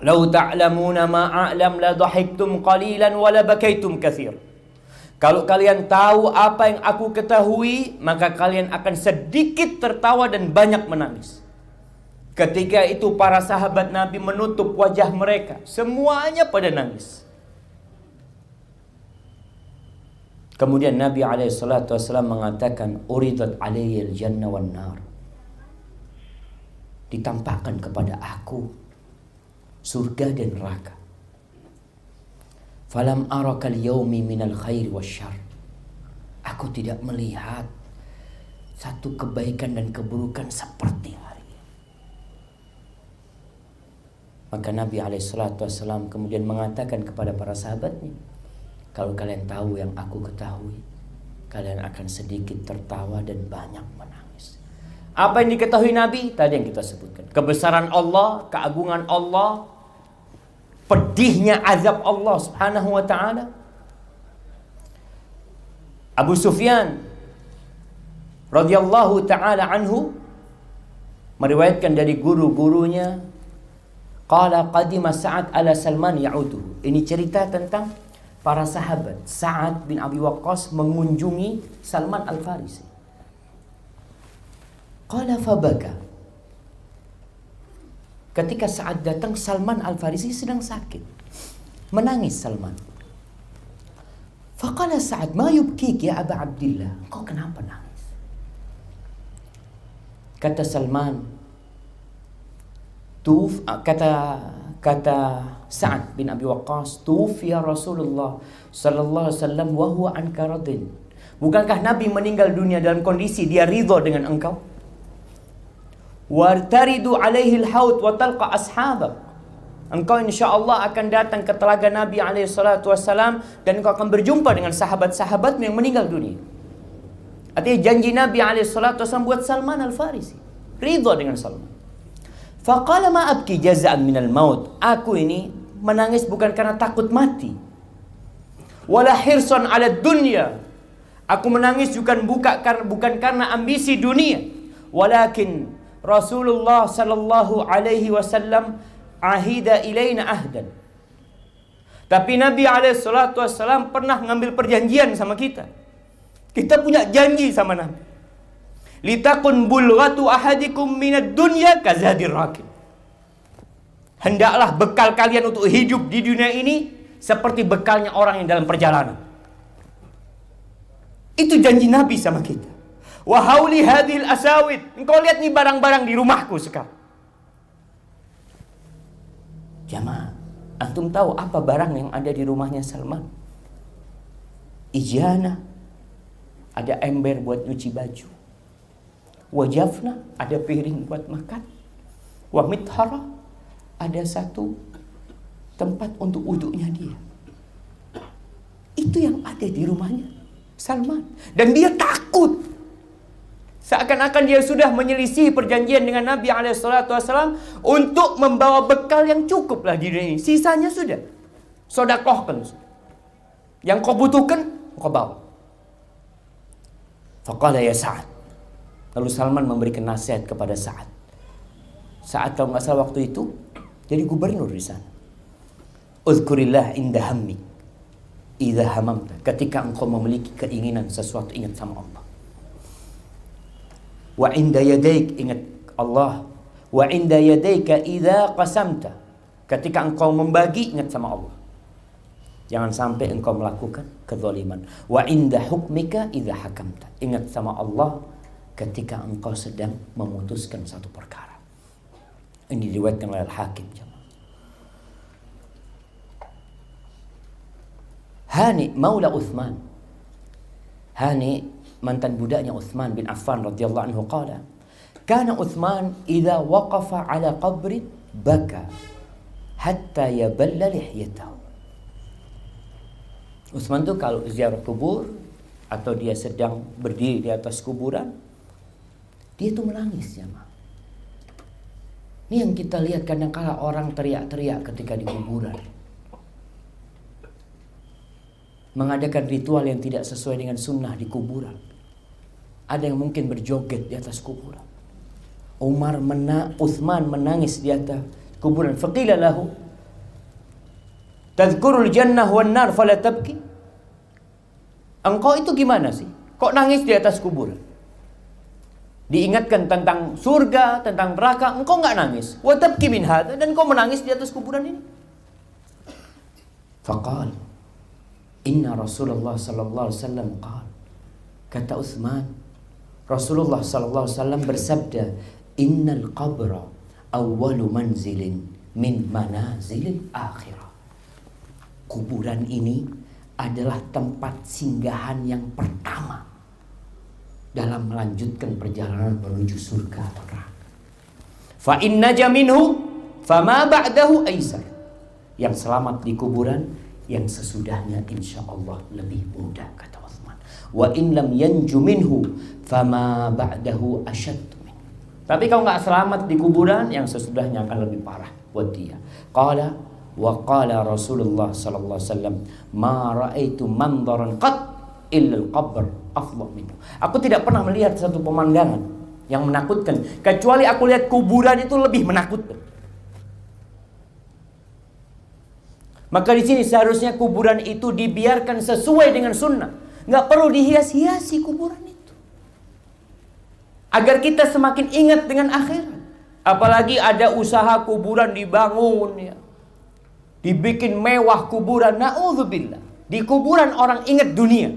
S1: "Lau ta'lamuna ma a'lam la dhahiktum qalilan wa la bakaitum katsir." Kalau kalian tahu apa yang aku ketahui, maka kalian akan sedikit tertawa dan banyak menangis. Ketika itu para sahabat Nabi menutup wajah mereka, semuanya pada nangis. Kemudian Nabi SAW mengatakan, "Uridat alayyal jannah wan nar." Ditampakkan kepada aku surga dan neraka. Falam arakal yaumi minal khair wasyarr. Aku tidak melihat satu kebaikan dan keburukan seperti hari. Maka Nabi SAW kemudian mengatakan kepada para sahabatnya, kalau kalian tahu yang aku ketahui, kalian akan sedikit tertawa dan banyak menangis. Apa yang diketahui Nabi? Tadi yang kita sebutkan. Kebesaran Allah, keagungan Allah, pedihnya azab Allah subhanahu wa ta'ala. Abu Sufyan radhiyallahu ta'ala anhu meriwayatkan dari guru-gurunya, qala qadima Sa'ad ala Salman ya'uduhu. Ini cerita tentang para sahabat. Sa'ad bin Abi Waqqas mengunjungi Salman Al-Farisi. Qala fabaka. Ketika Sa'ad datang, Salman Al-Farisi sedang sakit. Menangis Salman. Faqala Sa'ad, "Ma yubkik ya Aba Abdillah?" Engkau kenapa nangis? Kata Salman, kata Sa'ad bin Abi Waqqas, "Tufiya Rasulullah sallallahu alaihi wasallam wa huwa anka radin." Bukankah Nabi meninggal dunia dalam kondisi dia ridha dengan engkau? "Wartaridu alaihi al-haud wa talqa ashabak." Engkau insyaallah akan datang ke telaga Nabi alaihi salatu wasallam dan engkau akan berjumpa dengan sahabat-sahabatmu yang meninggal dunia. Artinya janji Nabi alaihi salatu wasallam buat Salman Al-Farisi. Ridha dengan Salman. Faqala ma abki jaza'an minal maut. Aku ini menangis bukan karena takut mati. Wala hirsan 'ala dunya. Aku menangis bukan karena ambisi dunia. Walakin Rasulullah sallallahu alaihi wasallam ahida ilaina ahdan. Tapi Nabi alaihi salatu wasallam pernah ngambil perjanjian sama kita. Kita punya janji sama Nabi. Litakun bulghatu ahadikum minad dunya kazadir rakib. Hendaklah bekal kalian untuk hidup di dunia ini seperti bekalnya orang yang dalam perjalanan. Itu janji Nabi sama kita. Wa hauli hadhil asawid. Engkau lihat nih barang-barang di rumahku sekarang. Jamaah, antum tahu apa barang yang ada di rumahnya Salman? Ijana, ada ember buat nyuci baju. Wajafna, ada piring buat makan. Wa mithara, ada satu tempat untuk wudhunya dia. Itu yang ada di rumahnya Salman. Dan dia takut. Seakan-akan dia sudah menyelisih perjanjian dengan Nabi SAW untuk membawa bekal yang cukup lah di dunia ini. Sisanya sudah sodakohkan. Yang kau butuhkan, kau bawa. Faqala ya Sa'ad. Lalu Salman memberikan nasihat kepada Sa'ad. Sa'ad kalau nggak salah waktu itu jadi gubernur di sana. Uzkurillah inda hammi idza hamamta. Ketika engkau memiliki keinginan sesuatu, ingat sama Allah. Wa inda yadaik, ingat Allah. Wa inda yadaika idza qasamta. Ketika engkau membagi, ingat sama Allah. Jangan sampai engkau melakukan kezaliman. Wa inda hukmika idza hakamta. Ingat sama Allah ketika engkau sedang memutuskan satu perkara. Ini diriwayatkan oleh Al-Hakim. Hani Maula Uthman. Hani mantan budaknya Uthman bin Affan radhiyallahu anhu qala, kana Uthman idza waqafa ala qabrin baka hatta yaballa lihyatahu. Uthman tuh kalau ziarah kubur atau dia sedang berdiri di atas kuburan, dia tuh menangis ya, Ma. Ini yang kita lihat kadang-kala orang teriak-teriak ketika di kuburan. Mengadakan ritual yang tidak sesuai dengan sunnah di kuburan. Ada yang mungkin berjoget di atas kuburan. Uthman menangis di atas kuburan. Faqila lahu, tadhkurul jannah wan nar fala tabki. Engkau itu gimana sih? Kok nangis di atas kuburan? Diingatkan tentang surga, tentang neraka, engkau enggak nangis. Wa tabki min hadha, dan kau menangis di atas kuburan ini. Faqal, inna Rasulullah sallallahu alaihi wasallam qala. Kata Uthman, Rasulullah sallallahu alaihi wasallam bersabda, innal qabra awwalu manzilin min manazilil akhirah. Kuburan ini adalah tempat singgahan yang pertama dalam melanjutkan perjalanan menuju surga atau neraka. Fa inna jaminhu fama ba'dahu aisar. Yang selamat di kuburan, yang sesudahnya insya Allah lebih mudah, kata Uthman. Wa in lam yanju minhu fama ba'dahu asyaddu min. Tapi kalau nggak selamat di kuburan, yang sesudahnya akan lebih parah buat dia. Qala wa qala Rasulullah sallallahu alaihi wasallam, ma ra'aitu mandaran qat illa al-qabr afdal minhu. Aku tidak pernah melihat satu pemandangan yang menakutkan kecuali aku lihat kuburan itu lebih menakutkan. Maka di sini seharusnya kuburan itu dibiarkan sesuai dengan sunnah. Nggak perlu dihias-hiasi kuburan itu. Agar kita semakin ingat dengan akhirat. Apalagi ada usaha kuburan dibangun ya. Dibikin mewah kuburan. Na'udzubillah. Di kuburan orang ingat dunia.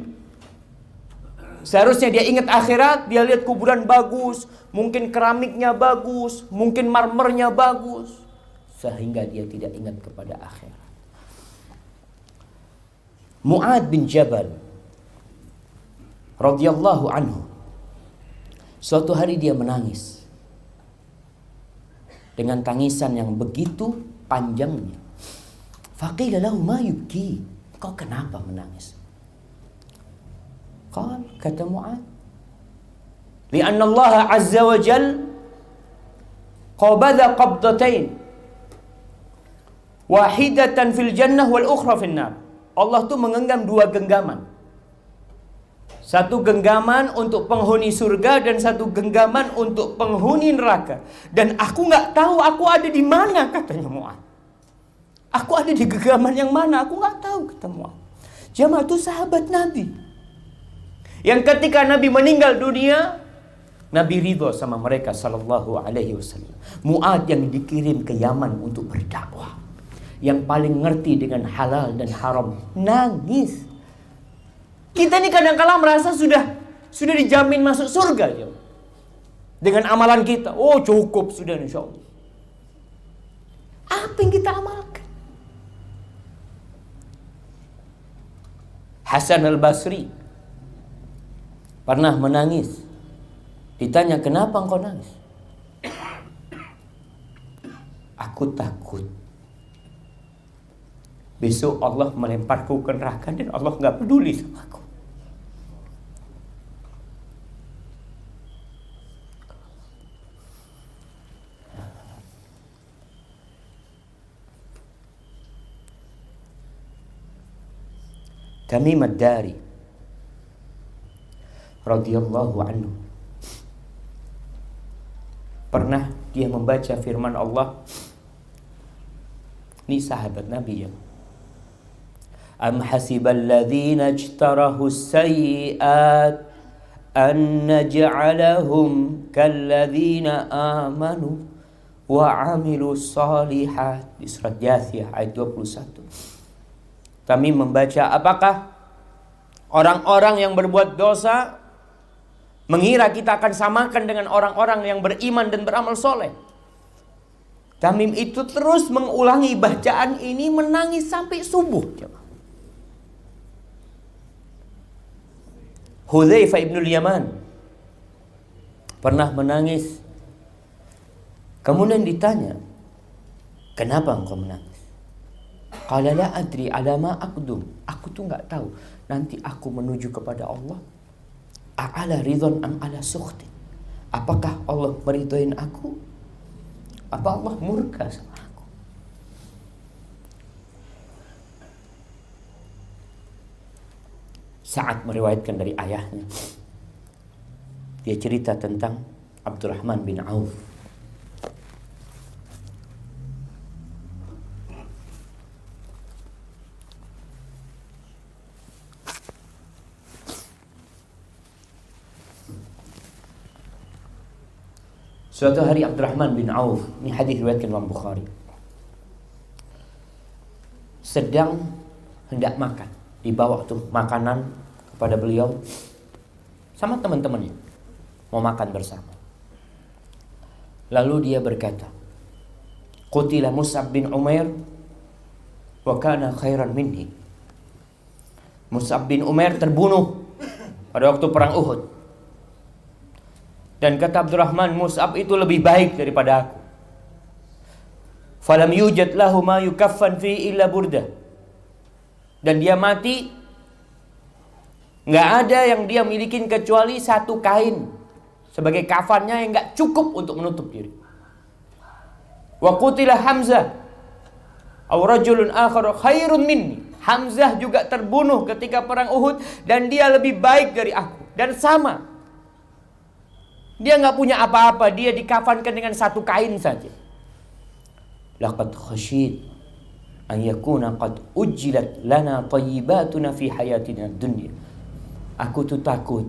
S1: Seharusnya dia ingat akhirat. Dia lihat kuburan bagus. Mungkin keramiknya bagus. Mungkin marmernya bagus. Sehingga dia tidak ingat kepada akhirat. Mu'ad bin Jabal radhiyallahu anhu, suatu hari dia menangis dengan tangisan yang begitu panjangnya. Faqila lahu ma yubki, kau kenapa menangis? Kata Mu'ad, li'anna Allah azza wa jal qabadha qabdatain wahidatan fil jannah wal ukhra fil nar. Allah tuh menggenggam dua genggaman. Satu genggaman untuk penghuni surga dan satu genggaman untuk penghuni neraka. Dan aku nggak tahu aku ada di mana, katanya Mu'ad. Aku ada di genggaman yang mana? Aku nggak tahu, kata Mu'ad. Jamaah itu sahabat Nabi. Yang ketika Nabi meninggal dunia, Nabi ridho sama mereka sallallahu alaihi wasallam. Mu'ad yang dikirim ke Yaman untuk berdakwah, yang paling ngerti dengan halal dan haram, nangis. Kita ini kadang-kala merasa sudah dijamin masuk surga ya, dengan amalan kita. Oh cukup sudah insya Allah. Apa yang kita amalkan? Hasan al-Basri pernah menangis. Ditanya, kenapa engkau nangis? Aku takut besok Allah melemparku ke neraka dan Allah nggak peduli sama aku. Tamim ad-Dari radhiyallahu anhu, pernah dia membaca firman Allah. Ini sahabat Nabi ya. Am hasibal ladzina ijtarahu as-sayyi'at an naj'alahum kalladzina amanu wa 'amilus shalihat. Di surat Jathiyah ayat 21. Kami membaca, apakah orang-orang yang berbuat dosa mengira kita akan samakan dengan orang-orang yang beriman dan beramal soleh? Tamim itu terus mengulangi bacaan ini, menangis sampai subuh. Hudzaifah ibnul Yaman pernah menangis. Kemudian ditanya, kenapa engkau menangis? Qala la adri ala ma aqdum. Aku tuh nggak tahu nanti aku menuju kepada Allah. A'ala ridhon am ala sukhtin. Apakah Allah meridhoin aku? Apa Allah murka sama aku? Sa'ad meriwayatkan dari ayahnya. Dia cerita tentang Abdurrahman bin Auf. Suatu hari Abdurrahman bin Auf, ini hadis riwayatkan Imam Bukhari, sedang hendak makan, dibawa tuh makanan kepada beliau sama teman-temannya, mau makan bersama. Lalu dia berkata, qutila Mus'ab bin Umair wa kana khairan minni. Mus'ab bin Umair terbunuh pada waktu perang Uhud. Dan kata Abdurrahman, Mus'ab itu lebih baik daripada aku. Falam yujad lahu ma yukaffan fi illa burdah. Dan dia mati, nggak ada yang dia milikin kecuali satu kain sebagai kafannya yang nggak cukup untuk menutup diri. Wa qutila Hamzah aw rajulun akhar khairun minni. Hamzah juga terbunuh ketika perang Uhud dan dia lebih baik dari aku. Dan sama, dia nggak punya apa-apa, dia dikafankan dengan satu kain saja. Laqad khashid an yakuna qad ujjilat lana thayyibatuna fi hayatina dunya. Aku tuh takut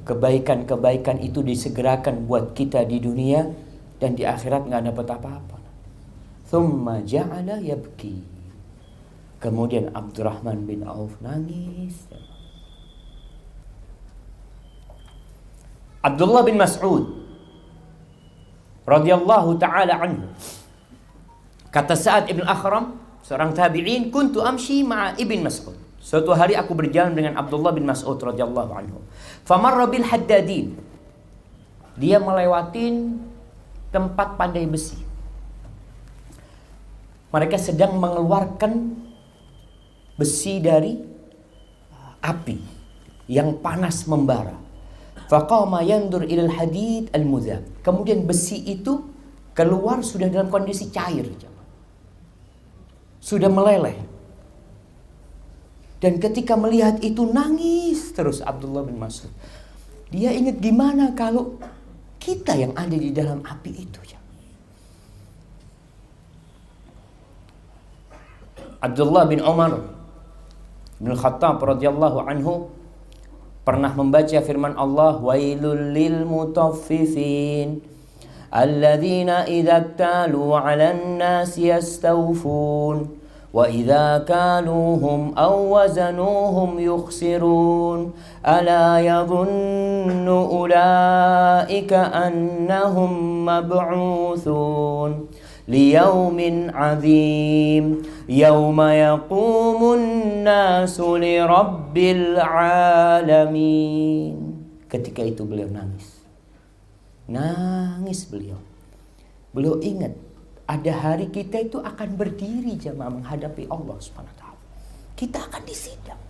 S1: kebaikan-kebaikan itu disegerakan buat kita di dunia dan di akhirat nggak dapat apa-apa. Thumma ja'ala yabki. Kemudian Abdurrahman bin Auf nangis. Abdullah bin Mas'ud radhiyallahu taala anhu, kata Sa'ad ibn Akhram, seorang tabi'in, kuntu amshi ma'a ibn Mas'ud. Suatu hari aku berjalan dengan Abdullah bin Mas'ud radhiyallahu anhu. Famarra bil haddadin. Dia melewatin tempat pandai besi. Mereka sedang mengeluarkan besi dari api yang panas membara. Faqama yandur ilal hadid al-mudhab. Kemudian besi itu keluar sudah dalam kondisi cair, sudah meleleh. Dan ketika melihat itu nangis terus Abdullah bin Mas'ud. Dia ingat gimana kalau kita yang ada di dalam api itu. Abdullah bin Umar bin Khattab radhiyallahu anhu pernah membaca firman Allah, wailul lil mutaffifin alladzina idza talu 'alan nasi yastawfun wa idza kaluhum aw wazanuhum yukhsirun ala yadhunnu ulaika annahum mab'utsun liyaumin 'adzim yauma yaqumun nasu li rabbil alamin. Ketika itu beliau nangis. Nangis beliau. Beliau ingat ada hari kita itu akan berdiri jemaah menghadapi Allah Subhanahu wa taala. Kita akan disidang.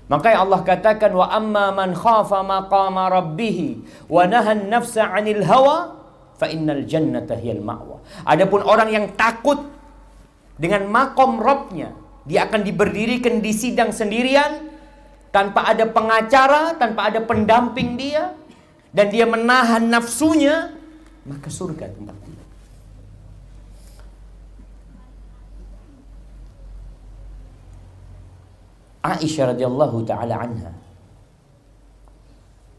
S1: Makanya Allah katakan, wa amma man khafa maqama rabbih wa nahan nafsa 'anil hawa fa innal jannata hiyal ma'wa. Adapun orang yang takut dengan makom Rabbnya, dia akan diberdirikan di sidang sendirian tanpa ada pengacara, tanpa ada pendamping dia, dan dia menahan nafsunya, maka surga tempat dia. Aisyah radhiyallahu taala anha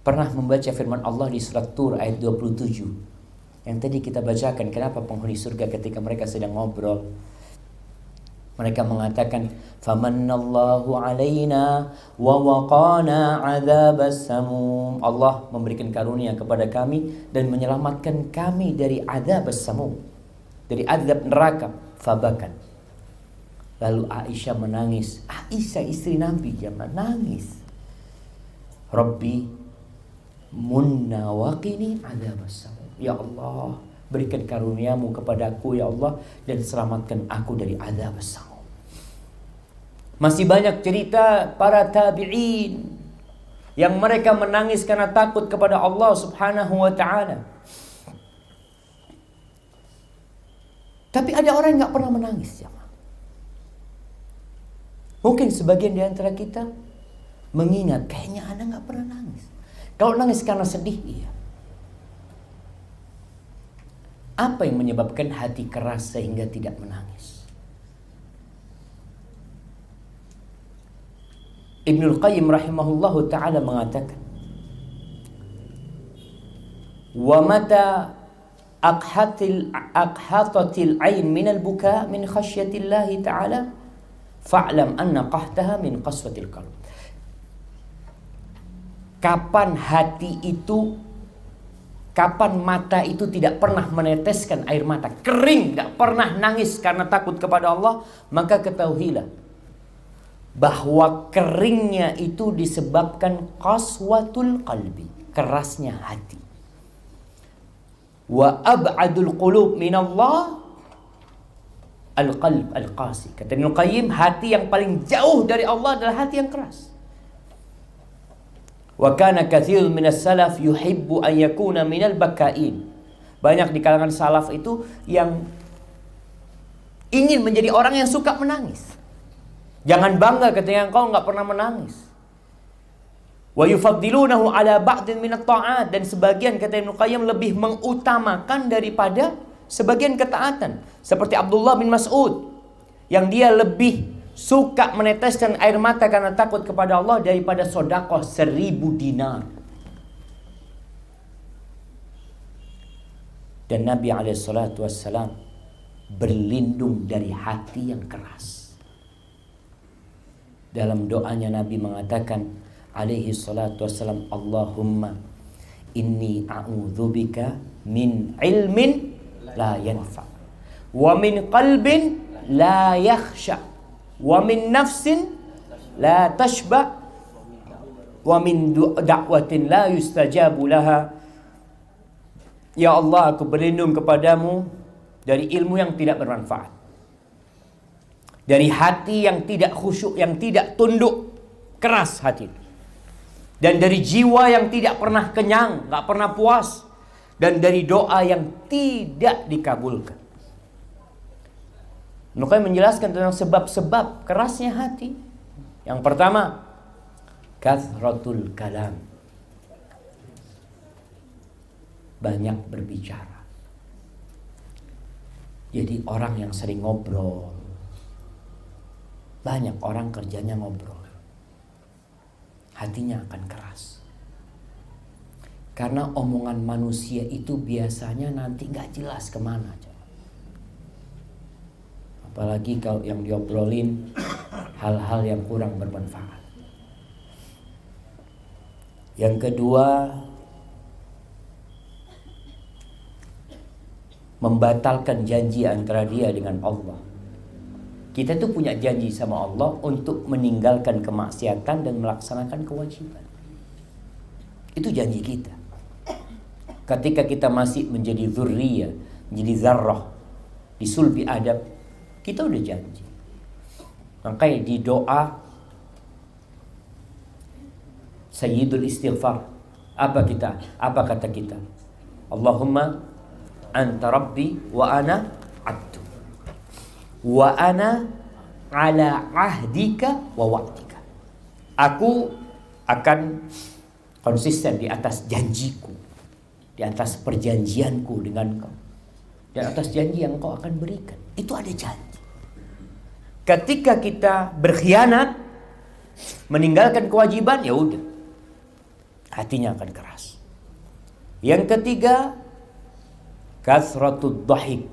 S1: pernah membaca firman Allah di surat Tur ayat 27 yang tadi kita bacakan. Kenapa penghuni surga ketika mereka sedang ngobrol, mereka mengatakan, famannallahu alaina wa waqana adzabas samum. Allah memberikan karunia kepada kami dan menyelamatkan kami dari adzabas samum, dari azab neraka. Fabakan. Lalu Aisyah menangis. Aisyah istri Nabi zaman nangis. Rabbi munna waqini adzabas samum. Ya Allah, berikan karuniamu kepadaku ya Allah, dan selamatkan aku dari adzabas samum. Masih banyak cerita para tabi'in yang mereka menangis karena takut kepada Allah Subhanahu wa ta'ala. Tapi ada orang yang gak pernah menangis ya. Mungkin sebagian di antara kita mengingat, kayaknya Anda gak pernah nangis. Kalau nangis karena sedih, iya. Apa yang menyebabkan hati keras sehingga tidak menangis? Ibnul Qayyim rahimahullahu ta'ala mengatakan, wa mata aqhatatil ain minal buka min khasyatillahi ta'ala fa'lam anna qahtaha min qaswatil qalb. Kapan mata itu tidak pernah meneteskan air mata, kering, tidak pernah nangis karena takut kepada Allah, maka ketahuilah bahwa keringnya itu disebabkan qaswatul qalbi, kerasnya hati. Wa ab'adul qulub minallah al-qalb al-qasi. Kata Ibnu Qayyim, hati yang paling jauh dari Allah adalah hati yang keras. Wa kana katsirun minas salaf yuhibbu an yakuna minal bakain. Banyak di kalangan salaf itu yang ingin menjadi orang yang suka menangis. Jangan bangga ketika engkau enggak pernah menangis. Wa yufaddilunahu ala ba'din minat ta'at, dan sebagian, kata Ibnu Qayyim, lebih mengutamakan daripada sebagian ketaatan. Seperti Abdullah bin Mas'ud yang dia lebih suka meneteskan air mata karena takut kepada Allah daripada sedekah 1000 dinar. Dan Nabi alaihissalatu wassalam berlindung dari hati yang keras. Dalam doanya Nabi mengatakan alaihi salatu wassalam, Allahumma inni a'udzubika min ilmin la yanfa, wa min qalbin la yakhsha, wa min nafsin la tashba, wa min da'watin la yustajabu laha. Ya Allah, aku berlindung kepadamu dari ilmu yang tidak bermanfaat, dari hati yang tidak khusyuk, yang tidak tunduk, keras hati, dan dari jiwa yang tidak pernah kenyang, gak pernah puas, dan dari doa yang tidak dikabulkan. Nukai menjelaskan tentang sebab-sebab kerasnya hati. Yang pertama, kathratul kalam, banyak berbicara. Jadi orang yang sering ngobrol, banyak orang kerjanya ngobrol, hatinya akan keras. Karena omongan manusia itu biasanya nanti gak jelas kemana. Apalagi kalau yang diobrolin hal-hal yang kurang bermanfaat. Yang kedua, membatalkan janji antara dia dengan Allah. Kita tuh punya janji sama Allah untuk meninggalkan kemaksiatan dan melaksanakan kewajiban. Itu janji kita. Ketika kita masih menjadi dzurriyyah, menjadi zarrah di sulbi Adam, kita udah janji. Makanya di doa Sayyidul Istighfar, apa kata kita? Allahumma anta rabbi wa ana abdu, wa ana ala ahdika wa wa'dika. Aku akan konsisten di atas janjiku, di atas perjanjianku dengan kau, di atas janji yang kau akan berikan. Itu ada janji. Ketika kita berkhianat, meninggalkan kewajiban, ya udah, hatinya akan keras. Yang ketiga, kathratud dhahik,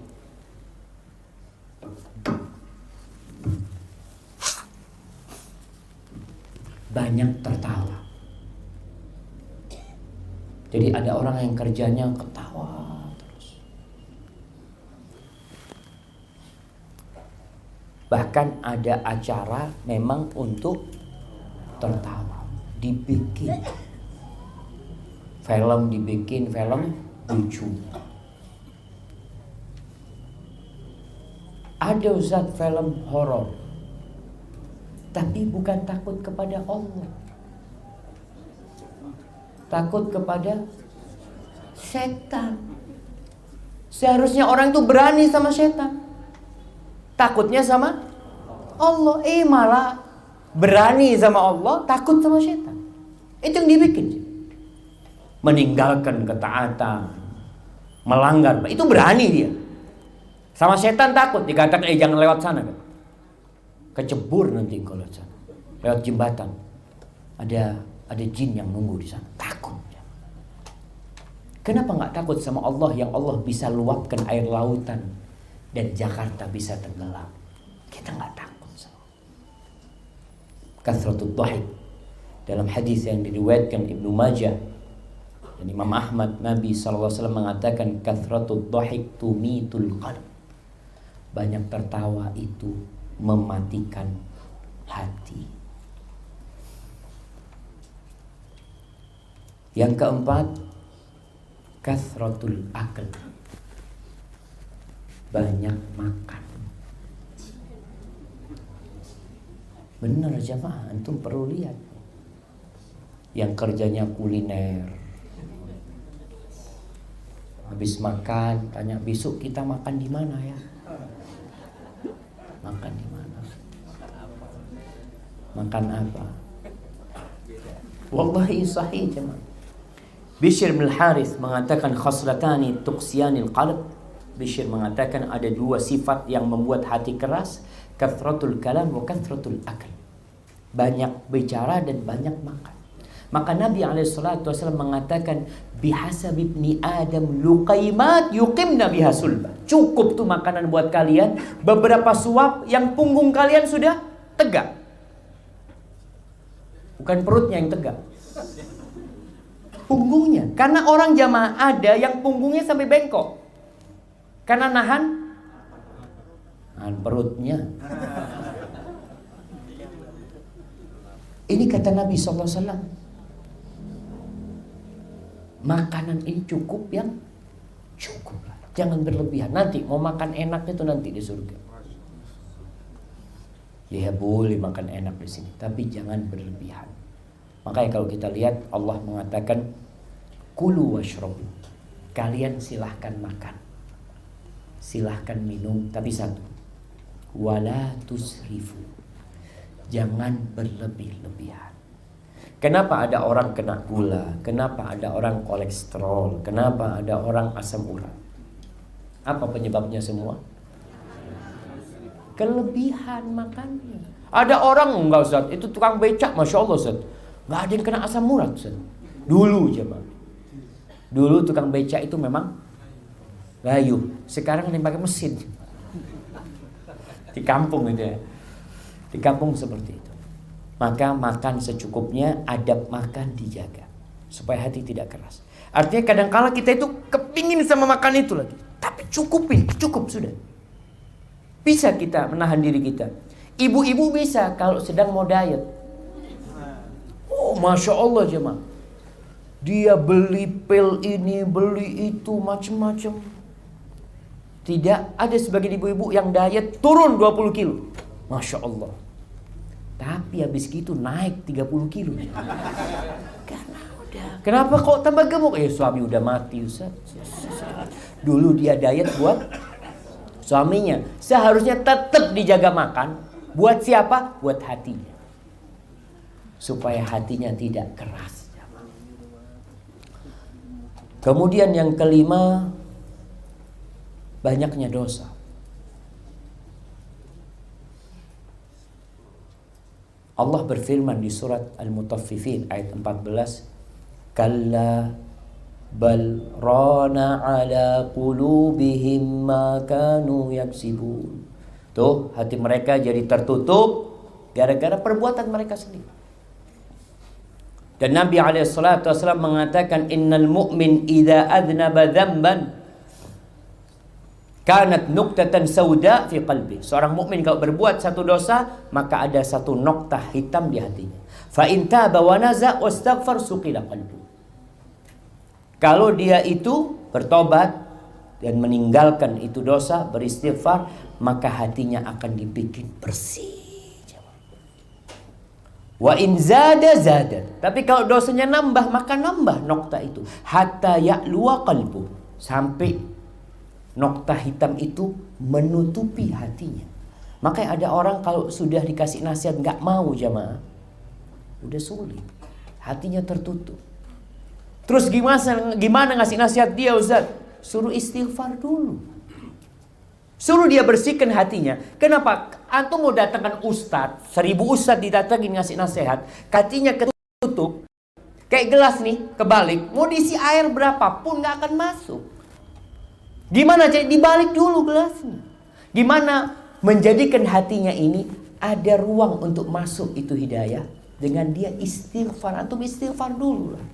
S1: banyak tertawa. Jadi ada orang yang kerjanya ketawa terus. Bahkan ada acara memang untuk tertawa, dibikin Film dibikin film lucu. Ada Ustaz film horor, tapi bukan takut kepada Allah, takut kepada setan. Seharusnya orang itu berani sama setan, takutnya sama Allah. Malah berani sama Allah, takut sama setan. Itu yang dibikin. Meninggalkan ketaatan, melanggar, itu berani dia. Sama setan takut, dikatakan jangan lewat sana kan. Kecebur nanti kalau lewat sana. Lewat jembatan. Ada jin yang nunggu di sana. Takut. Kenapa nggak takut sama Allah yang Allah bisa luapkan air lautan dan Jakarta bisa tenggelam? Kita nggak takut sama kathratud dhahik. Dalam hadis yang diriwayatkan Ibnu Majah dan Imam Ahmad, Nabi SAW mengatakan kathratud dhahik tumitul qalb. Banyak tertawa itu mematikan hati. Yang keempat, kathratul akal. Banyak makan. Benar jamaah, antum perlu lihat. Yang kerjanya kuliner, habis makan tanya besok kita makan di mana ya? Makan di mana? Makan apa? Wallahi sahih jemaah. Bishr bin Harith mengatakan khaslatani tuqsiyanil qalb. Bishr mengatakan ada dua sifat yang membuat hati keras, kathratul kalam wa kathratul akal. Banyak bicara dan banyak makan. Maka Nabi SAW mengatakan bihasab ibni Adam luqaimat yuqimna biha sulba. Cukup tuh makanan buat kalian, beberapa suap yang punggung kalian sudah tegak. Bukan perutnya yang tegak, punggungnya. Karena orang jamaah ada yang punggungnya sampai bengkok karena nahan perutnya. Ini kata Nabi SAW, makanan ini cukup yang cukup lah. Jangan berlebihan. Nanti mau makan enak itu nanti di surga. Ya boleh makan enak di sini, tapi jangan berlebihan. Makanya kalau kita lihat Allah mengatakan kulu washrabu. Kalian silahkan makan, silahkan minum, tapi satu, wala tusrifu. Jangan berlebih-lebihan. Kenapa ada orang kena gula? Kenapa ada orang kolesterol? Kenapa ada orang asam urat? Apa penyebabnya semua? Kelebihan makannya. Ada orang enggak Ustaz, itu tukang becak, Masya Allah Ustaz, enggak ada yang kena asam urat Ustaz. Dulu Bang. Dulu tukang becak itu memang layu. Sekarang ada yang pakai mesin. Di kampung itu ya. Di kampung seperti itu. Maka makan secukupnya, adab makan dijaga supaya hati tidak keras. Artinya kadang-kala kita itu kepingin sama makan itu lagi, tapi cukup sudah. Bisa kita menahan diri kita. Ibu-ibu bisa kalau sedang mau diet. Oh Masya Allah jemaah, dia beli pil ini, beli itu, macam-macam. Tidak, ada sebagian ibu-ibu yang diet turun 20 kilo, Masya Allah. Tapi habis gitu naik 30 kilo. Karena udah. Kenapa kok tambah gemuk? Suami udah mati Ustaz. Dulu dia diet buat suaminya. Seharusnya tetap dijaga makan. Buat siapa? Buat hatinya. Supaya hatinya tidak keras. Kemudian yang kelima, banyaknya dosa. Allah berfirman di surat Al-Mutaffifin ayat 14, kalla bal rana ala qulubihim ma kanu yaksibun. Tuh, hati mereka jadi tertutup gara-gara perbuatan mereka sendiri. Dan Nabi SAW mengatakan innal mu'min idza adznaba dzamban kanat nuqtatan sauda fi qalbi. Seorang mukmin kalau berbuat satu dosa, maka ada satu noktah hitam di hatinya. Fa in taba wa naza wastaghfar suqila qalbu. Kalau dia itu bertobat dan meninggalkan itu dosa, beristighfar, maka hatinya akan dibikin bersih. Wa in zada zada. Tapi kalau dosanya nambah, maka nambah nokta itu. Hatta ya'luwa qalbu. Sampai nokta hitam itu menutupi hatinya. Makanya ada orang kalau sudah dikasih nasihat nggak mau jamaah. Udah sulit. Hatinya tertutup. Terus gimana ngasih nasihat dia Ustaz? Suruh istighfar dulu. Suruh dia bersihkan hatinya. Kenapa? Antum mau datangkan ustadz, 1000 ustadz didatangin ngasih nasihat, hatinya ketutup, kayak gelas nih, kebalik, mau diisi air berapapun nggak akan masuk. Gimana cek? Dibalik dulu gelasnya. Gimana menjadikan hatinya ini ada ruang untuk masuk itu hidayah? Dengan dia istighfar. Antum istighfar dulu lah.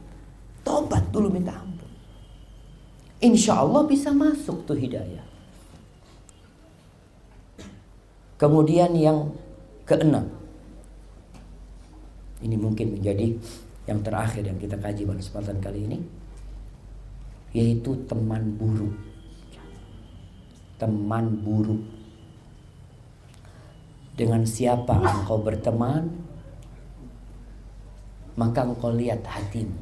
S1: Tobat dulu, minta ampun. Insya Allah bisa masuk tuh hidayah. Kemudian yang keenam, ini mungkin menjadi yang terakhir yang kita kaji pada kesempatan kali ini, yaitu teman buruk. Teman buruk. Dengan siapa engkau berteman, maka engkau lihat hatimu.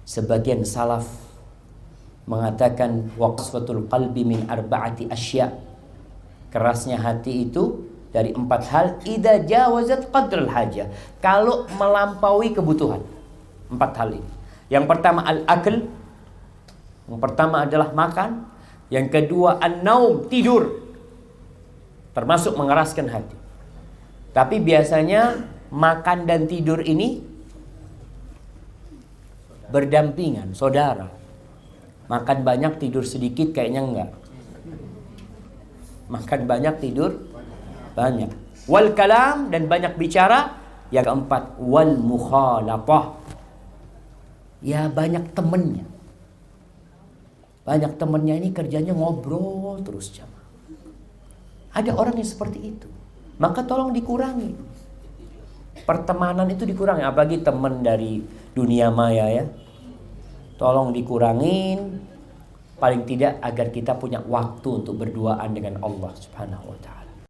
S1: Sebagian salaf mengatakan waqsfatul qalbi min arba'ati asya'. Kerasnya hati itu dari 4 hal. Idza jawazat qadral hajah. Kalau melampaui kebutuhan. 4 hal ini. Yang pertama al-akl. Yang pertama adalah makan. Yang kedua an-naum, tidur. Termasuk mengeraskan hati. Tapi biasanya makan dan tidur ini berdampingan, saudara. Makan banyak, tidur sedikit kayaknya enggak. Makan banyak, tidur banyak. Wal kalam, dan banyak bicara. Yang keempat, wal mukhalafah. Ya banyak temennya. Banyak temennya ini kerjanya ngobrol terus jamaah. Ada orang yang seperti itu. Maka tolong dikurangi. Pertemanan itu dikurangi. Apalagi teman dari dunia maya ya. Tolong dikurangin. Paling tidak agar kita punya waktu untuk berduaan dengan Allah Subhanahu wa ta'ala.